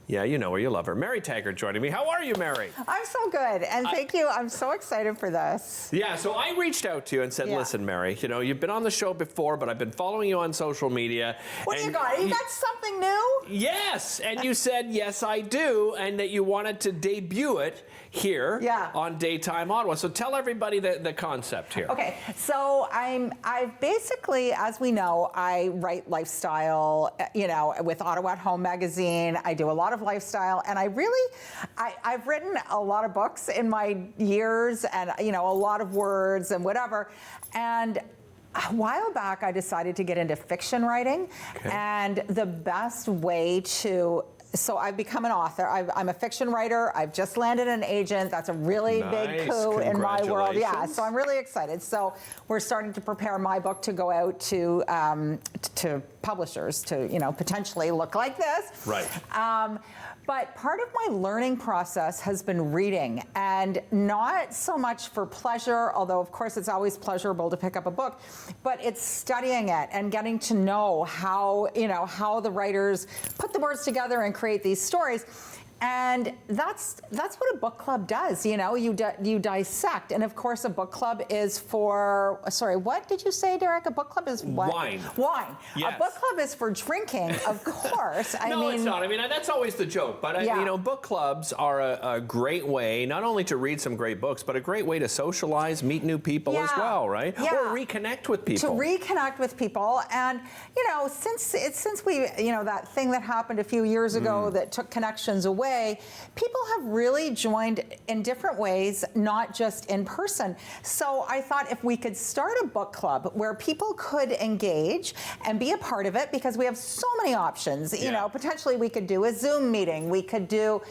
Yeah, you know her, you love her. Mary Taggart joining me. How are you, Mary? I'm so good, and thank you. I'm so excited for this. Yeah, so I reached out to you and said, listen, Mary, you know, you've been on the show before, but I've been following you on social media. What do you got? You got something new? Yes, and you said, yes, I do, and that you wanted to debut it here on Daytime Ottawa. So tell everybody the concept here. Okay, so I basically, as we know, I write lifestyle, you know, with Ottawa at Home magazine. I do a lot of lifestyle, and I've written a lot of books in my years, and you know, a lot of words and whatever. And a while back, I decided to get into fiction writing, and the best way to so I've become an author. I'm a fiction writer. I've just landed an agent. That's a really big coup in my world. Yeah, so I'm really excited. So we're starting to prepare my book to go out to publishers to, you know, potentially look like this. Right. But part of my learning process has been reading, and not so much for pleasure, although of course it's always pleasurable to pick up a book, but it's studying it and getting to know how, you know, how the writers put the words together and create these stories. And that's what a book club does, you know, you dissect. And of course a book club is for, sorry, what did you say, Derek? A book club is what? Wine. Wine. Yes. A book club is for drinking, of course. No, it's not. I mean, that's always the joke. But, you know, book clubs are a great way, not only to read some great books, but a great way to socialize, meet new people as well, right? Yeah. Or reconnect with people. To reconnect with people. And, you know, since we, you know, that thing that happened a few years ago that took connections away, people have really joined in different ways, not just in person. So I thought if we could start a book club where people could engage and be a part of it, because we have so many options. You know, potentially we could do a Zoom meeting. We could do,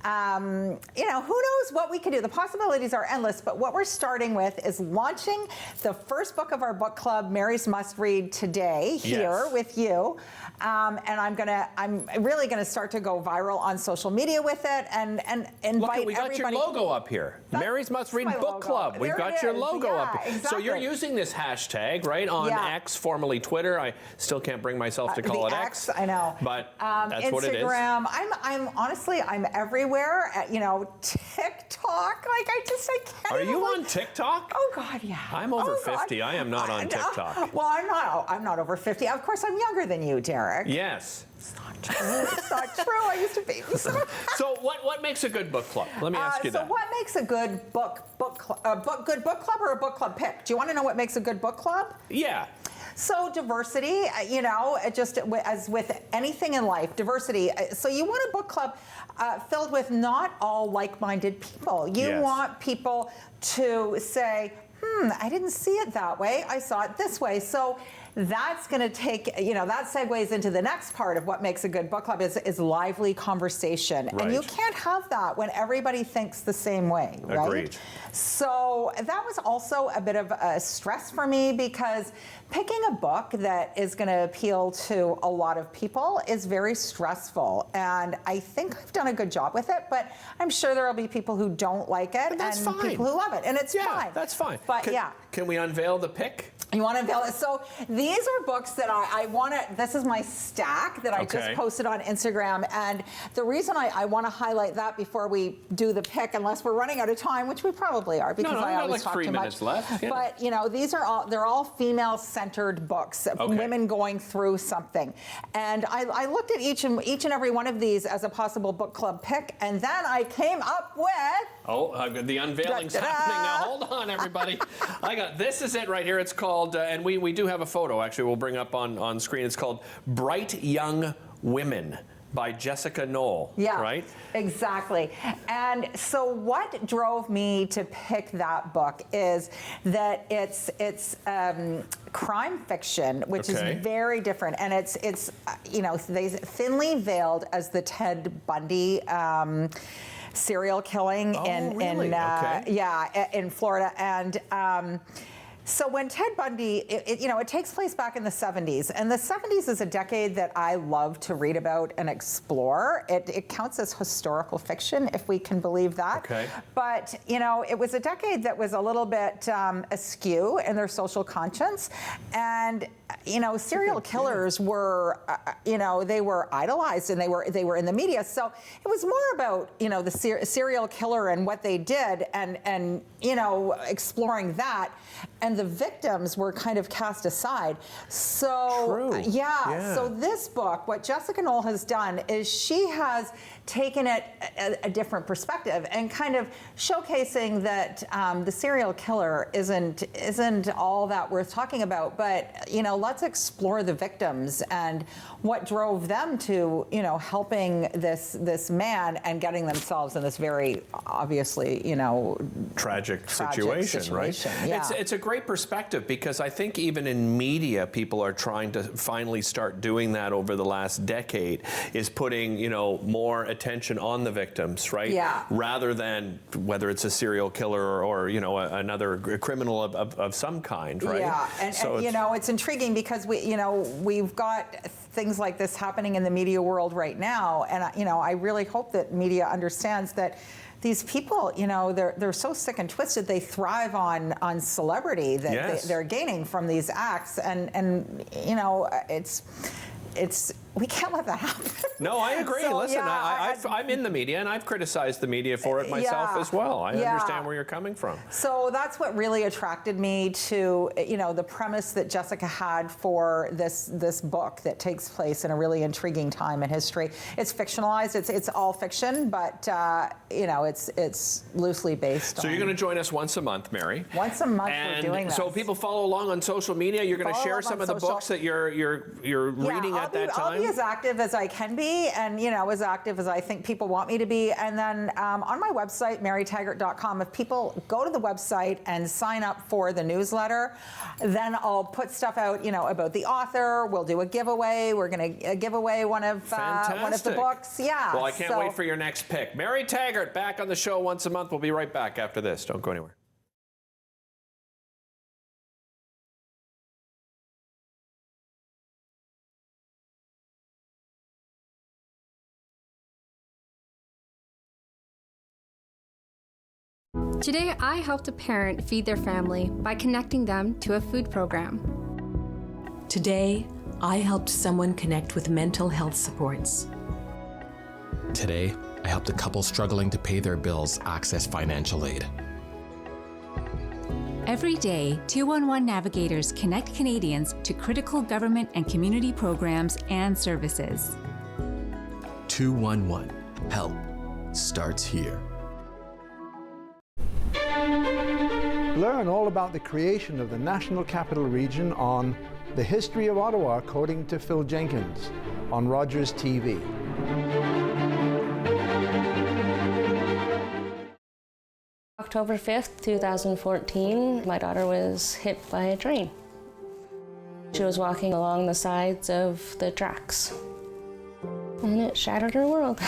you know, who knows what we could do. The possibilities are endless, but what we're starting with is launching the first book of our book club, Mary's Must Read, today here with you. And I'm really gonna start to go viral on social media with it and invite everybody. We got your logo up here. Mary's Must Read Book Club. We've got your logo up here. Exactly. So you're using this hashtag, right, on X, formerly Twitter. I still can't bring myself to call it X. I know. But that's what it is. Instagram. I'm honestly, I'm everywhere. You know, TikTok. Like I can't. Are you on TikTok? Oh God, yeah. I'm over 50. I am not on TikTok. Well, I'm not over 50. Of course, I'm younger than you, Derek. Yes. It's not true. It's not true. I used to be. So what makes a good book club? Let me ask you that. So what makes a good good book club or a book club pick? Do you want to know what makes a good book club? Yeah. So diversity, you know, just as with anything in life, diversity. So you want a book club filled with not all like-minded people. You want people to say, I didn't see it that way. I saw it this way. So that's going to take, you know, that segues into the next part of what makes a good book club is lively conversation. Right. And you can't have that when everybody thinks the same way, right? Agreed. So that was also a bit of a stress for me, because picking a book that is going to appeal to a lot of people is very stressful. And I think I've done a good job with it, but I'm sure there will be people who don't like it and people who love it. And it's fine. That's fine. But Can we unveil the pick? You want to unveil it? So these are books that I want to, this is my stack that I just posted on Instagram. And the reason I want to highlight that before we do the pick, unless we're running out of time, which we probably are, because I always talk too much. Left. Yeah. But, you know, they're all female-centered books, women going through something. And I looked at each and every one of these as a possible book club pick, and then I came up with... the unveiling's happening now. Hold on, everybody. This is it right here. It's called, and we do have a photo, actually, we'll bring up on screen. It's called Bright Young Women by Jessica Knoll, yeah, right? Exactly. And so what drove me to pick that book is that it's crime fiction, which is very different, and it's you know, they thinly veiled as the Ted Bundy serial killing in Florida, and so when Ted Bundy, you know, it takes place back in the 70s, and the 70s is a decade that I love to read about and explore. It counts as historical fiction, if we can believe that. Okay. But, you know, it was a decade that was a little bit askew in their social conscience, and, you know, serial killers were, you know, they were idolized, and they were in the media. So it was more about, you know, the serial killer and what they did, and you know, exploring that. And the victims were kind of cast aside. So, yeah. So this book, what Jessica Knoll has done is she has taken it a different perspective and kind of showcasing that the serial killer isn't all that worth talking about. But, you know, let's explore the victims and what drove them to, you know, helping this man and getting themselves in this very obviously, you know, tragic situation, right? Yeah. It's a great perspective, because I think even in media, people are trying to finally start doing that over the last decade, is putting, you know, more attention on the victims, right? Yeah. Rather than whether it's a serial killer or you know, another criminal of some kind, right? Yeah, and you know, it's intriguing because we've got things like this happening in the media world right now, and you know, I really hope that media understands that these people, you know, they're so sick and twisted. They thrive on celebrity that they're gaining from these acts, and you know, it's we can't let that happen. No, I agree. So, listen, I'm in the media, and I've criticized the media for it myself as well. I understand where you're coming from. So that's what really attracted me to, you know, the premise that Jessica had for this book that takes place in a really intriguing time in history. It's fictionalized. It's all fiction, but you know, it's loosely based. So you're going to join us once a month, Mary. Once a month, and we're doing this. So people follow along on social media. You're going to share some of the books that you're reading at that time. I'll be as active as I can be, and you know, as active as I think people want me to be. And then on my website, marytaggart.com, if people go to the website and sign up for the newsletter, then I'll put stuff out, you know, about the author. We'll do a giveaway. We're going to give away one of the books. Yeah. Well, I can't wait for your next pick. Mary Taggart back on the show once a month. We'll be right back after this. Don't go anywhere. Today, I helped a parent feed their family by connecting them to a food program. Today, I helped someone connect with mental health supports. Today, I helped a couple struggling to pay their bills access financial aid. Every day, 211 navigators connect Canadians to critical government and community programs and services. 211. Help starts here. Learn all about the creation of the National Capital Region on The History of Ottawa, according to Phil Jenkins, on Rogers TV. October 5th, 2014, my daughter was hit by a train. She was walking along the sides of the tracks, and it shattered her world.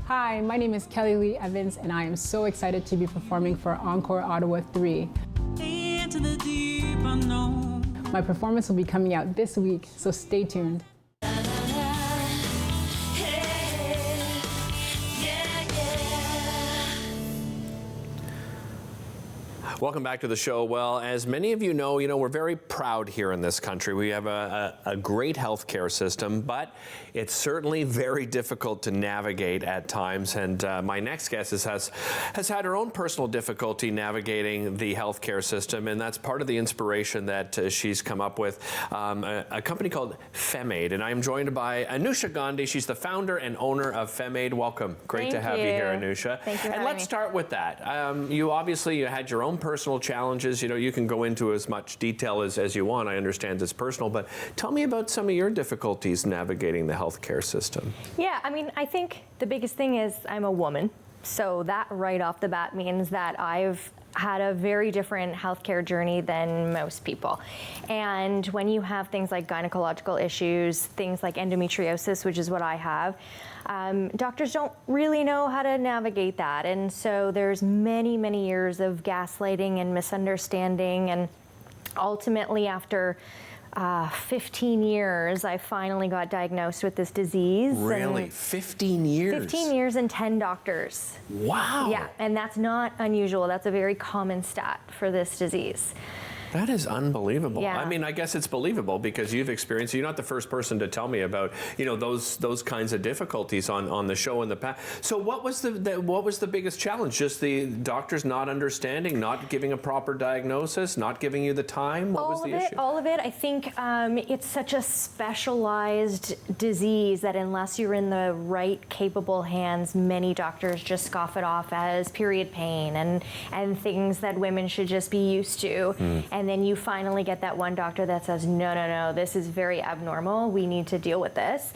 Hi, my name is Kelly Lee Evans, and I am so excited to be performing for Encore Ottawa 3. the deep unknown. My performance will be coming out this week, so stay tuned. Welcome back to the show. Well, as many of you know, we're very proud here in this country. We have a great healthcare system, but it's certainly very difficult to navigate at times. And my next guest has had her own personal difficulty navigating the healthcare system, and that's part of the inspiration that she's come up with, a company called FemAid. And I'm joined by Anusha Gandhi. She's the founder and owner of FemAid. Welcome. Great to have you here, Anusha. Thank you. And let's start with that. You had your own personal challenges. You can go into as much detail as you want. I understand it's personal, but tell me about some of your difficulties navigating the healthcare system. Yeah, I mean, I think the biggest thing is I'm a woman. So that right off the bat means that I've had a very different healthcare journey than most people. And when you have things like gynecological issues, things like endometriosis, which is what I have, doctors don't really know how to navigate that. And so there's many, many years of gaslighting and misunderstanding. And ultimately, after 15 years, I finally got diagnosed with this disease. Really? 15 years? 15 years and 10 doctors. Wow. Yeah, and that's not unusual. That's a very common stat for this disease. That is unbelievable. Yeah. I mean, I guess it's believable because you've experienced. You're not the first person to tell me about those kinds of difficulties on the show in the past. So what was the biggest challenge? Just the doctors not understanding, not giving a proper diagnosis, not giving you the time. What was the issue? All of it. I think it's such a specialized disease that unless you're in the right, capable hands, many doctors just scoff it off as period pain and things that women should just be used to. And then you finally get that one doctor that says, no, this is very abnormal. We need to deal with this.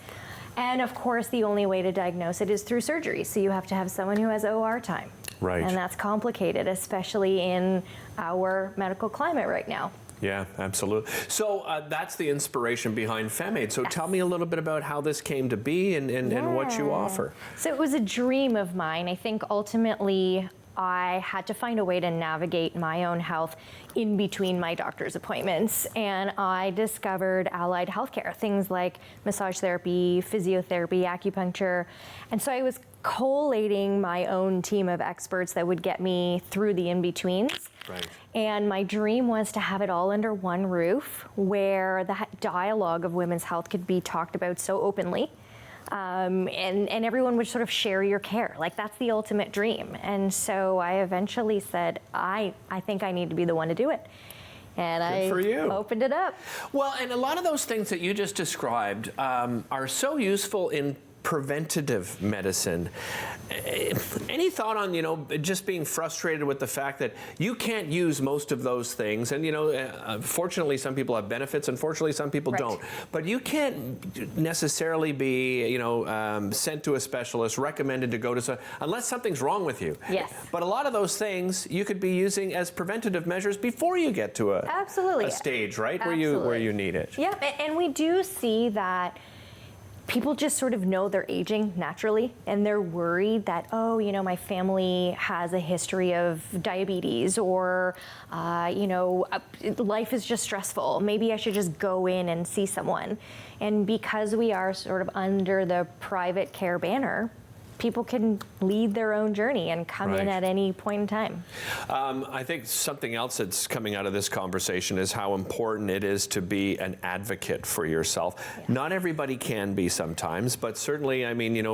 And of course, the only way to diagnose it is through surgery. So you have to have someone who has OR time. Right. And that's complicated, especially in our medical climate right now. Yeah, absolutely. So that's the inspiration behind FemAid. So tell me a little bit about how this came to be and what you offer. So it was a dream of mine. I think ultimately I had to find a way to navigate my own health in between my doctor's appointments. And I discovered allied healthcare, things like massage therapy, physiotherapy, acupuncture. And so I was collating my own team of experts that would get me through the in-betweens. Right. And my dream was to have it all under one roof where the dialogue of women's health could be talked about so openly. And everyone would sort of share your care. Like, that's the ultimate dream. And so I eventually said, I think I need to be the one to do it. And Good for you. Opened it up. Well, and a lot of those things that you just described are so useful in preventative medicine. Any thought on, just being frustrated with the fact that you can't use most of those things? And, fortunately, some people have benefits. Unfortunately, some people don't. But you can't necessarily be, sent to a specialist, recommended to go to unless something's wrong with you. Yes. But a lot of those things you could be using as preventative measures before you get to a stage, right? Absolutely. Where you need it. Yeah, and we do see that people just sort of know they're aging naturally, and they're worried that, my family has a history of diabetes, or, life is just stressful. Maybe I should just go in and see someone. And because we are sort of under the private care banner, people can lead their own journey and come in at any point in time. I think something else that's coming out of this conversation is how important it is to be an advocate for yourself. Yeah. Not everybody can be sometimes, but certainly,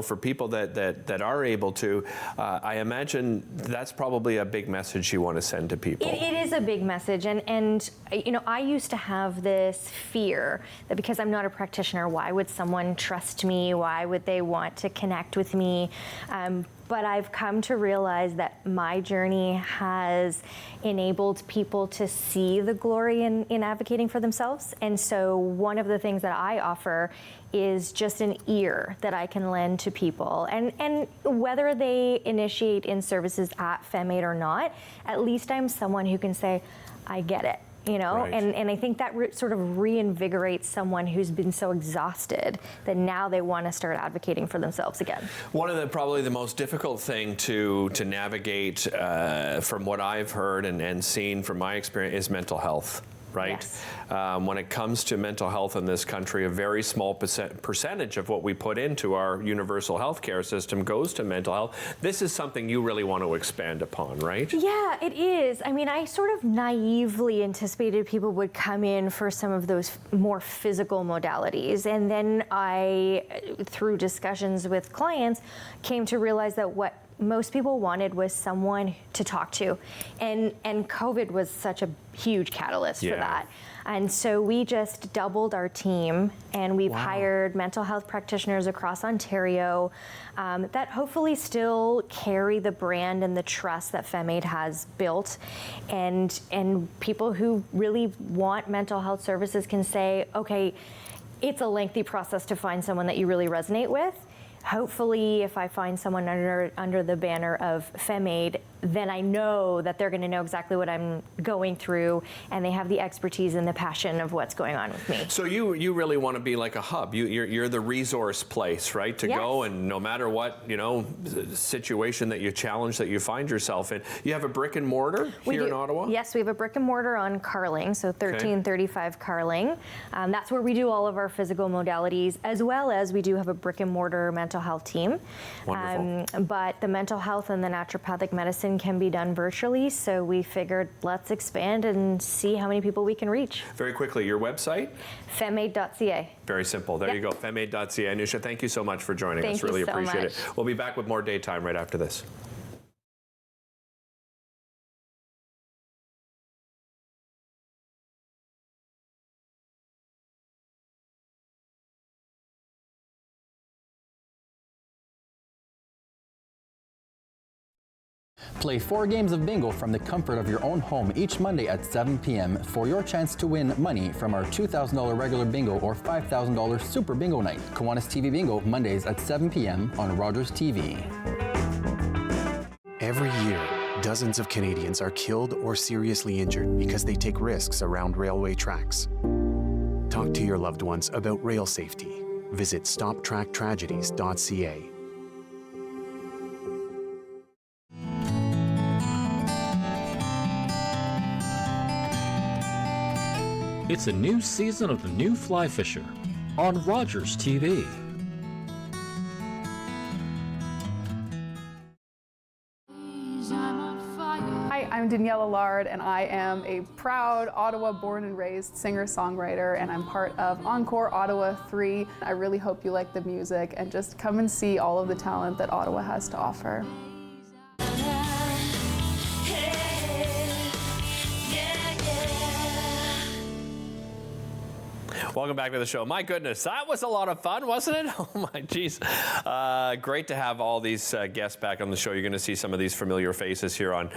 for people that are able to, I imagine that's probably a big message you want to send to people. It is a big message, and I used to have this fear that because I'm not a practitioner, why would someone trust me? Why would they want to connect with me? But I've come to realize that my journey has enabled people to see the glory in advocating for themselves. And so one of the things that I offer is just an ear that I can lend to people. And whether they initiate in services at FemAid or not, at least I'm someone who can say, I get it. you know? Right. And I think that sort of reinvigorates someone who's been so exhausted that now they want to start advocating for themselves again. One of the probably the most difficult thing to navigate from what I've heard and seen from my experience is mental health. Right? Yes. When it comes to mental health in this country, a very small percentage of what we put into our universal health care system goes to mental health. This is something you really want to expand upon, right? Yeah, it is. I mean, I sort of naively anticipated people would come in for some of those more physical modalities. And then I, through discussions with clients, came to realize that what most people wanted was someone to talk to. And COVID was such a huge catalyst for that. And so we just doubled our team, and we've hired mental health practitioners across Ontario that hopefully still carry the brand and the trust that FemAid has built. And people who really want mental health services can say, okay, it's a lengthy process to find someone that you really resonate with. Hopefully, if I find someone under the banner of FemAid, then I know that they're going to know exactly what I'm going through, and they have the expertise and the passion of what's going on with me. So you really want to be like a hub. You're the resource place, right? To go, and no matter what, you know, situation that you challenge that you find yourself in. You have a brick and mortar here in Ottawa? Yes, we have a brick and mortar on Carling, so 1335 Carling. That's where we do all of our physical modalities, as well as we do have a brick and mortar mental health team. Wonderful. But the mental health and the naturopathic medicine can be done virtually, so we figured let's expand and see how many people we can reach. Very quickly, your website? Femaid.ca. Very simple. There you go, femaid.ca. Anusha, thank you so much for joining us. Really appreciate it. We'll be back with more Daytime right after this. Play 4 games of bingo from the comfort of your own home each Monday at 7 p.m. for your chance to win money from our $2,000 regular bingo or $5,000 super bingo night. Kiwanis TV Bingo, Mondays at 7 p.m. on Rogers TV. Every year, dozens of Canadians are killed or seriously injured because they take risks around railway tracks. Talk to your loved ones about rail safety. Visit stoptracktragedies.ca. It's a new season of The New Fly Fisher on Rogers TV. Hi, I'm Danielle Allard, and I am a proud Ottawa born and raised singer-songwriter, and I'm part of Encore Ottawa 3. I really hope you like the music and just come and see all of the talent that Ottawa has to offer. Welcome back to the show. My goodness, that was a lot of fun, wasn't it? Oh my geez. Great to have all these guests back on the show. You're going to see some of these familiar faces here on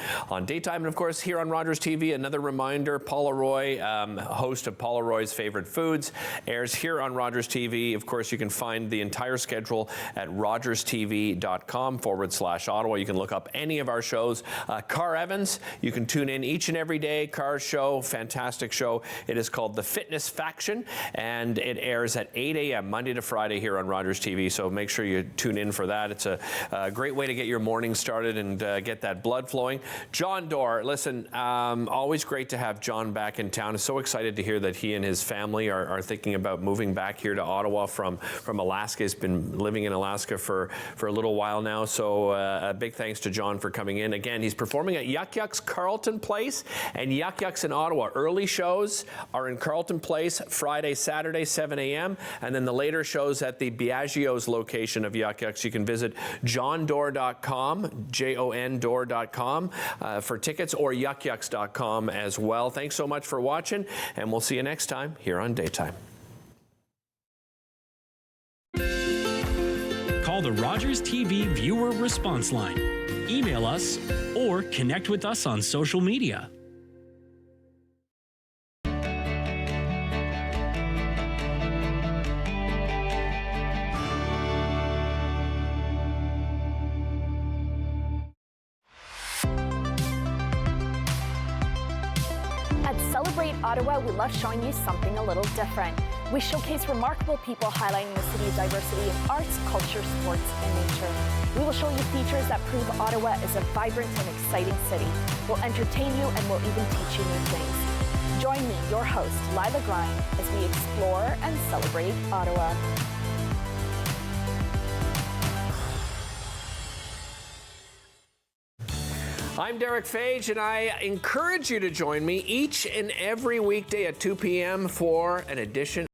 Daytime. And of course, here on Rogers TV, another reminder, Paula Roy, host of Paula Roy's Favorite Foods, airs here on Rogers TV. Of course, you can find the entire schedule at rogerstv.com/Ottawa. You can look up any of our shows. Car Evans, you can tune in each and every day. Car show, fantastic show. It is called The Fitness Faction, and it airs at 8 a.m. Monday to Friday here on Rogers TV, so make sure you tune in for that. It's a great way to get your morning started and get that blood flowing. John Doerr, listen, always great to have John back in town. I'm so excited to hear that he and his family are thinking about moving back here to Ottawa from Alaska. He's been living in Alaska for a little while now, so a big thanks to John for coming in. Again, he's performing at Yuck Yuck's Carleton Place and Yuck Yuck's in Ottawa. Early shows are in Carleton Place Friday, Saturday, 7 a.m. And then the later shows at the Biagio's location of Yuck Yuck's. You can visit johndoerr.com, JON-Doerr.com for tickets, or yuckyucks.com as well. Thanks so much for watching, and we'll see you next time here on Daytime. Call the Rogers TV viewer response line, email us, or connect with us on social media. Celebrate Ottawa, we love showing you something a little different. We showcase remarkable people highlighting the city's diversity in arts, culture, sports, and nature. We will show you features that prove Ottawa is a vibrant and exciting city. We'll entertain you and we'll even teach you new things. Join me, your host, Lila Grind, as we explore and celebrate Ottawa. I'm Derek Fage, and I encourage you to join me each and every weekday at 2 p.m. for an edition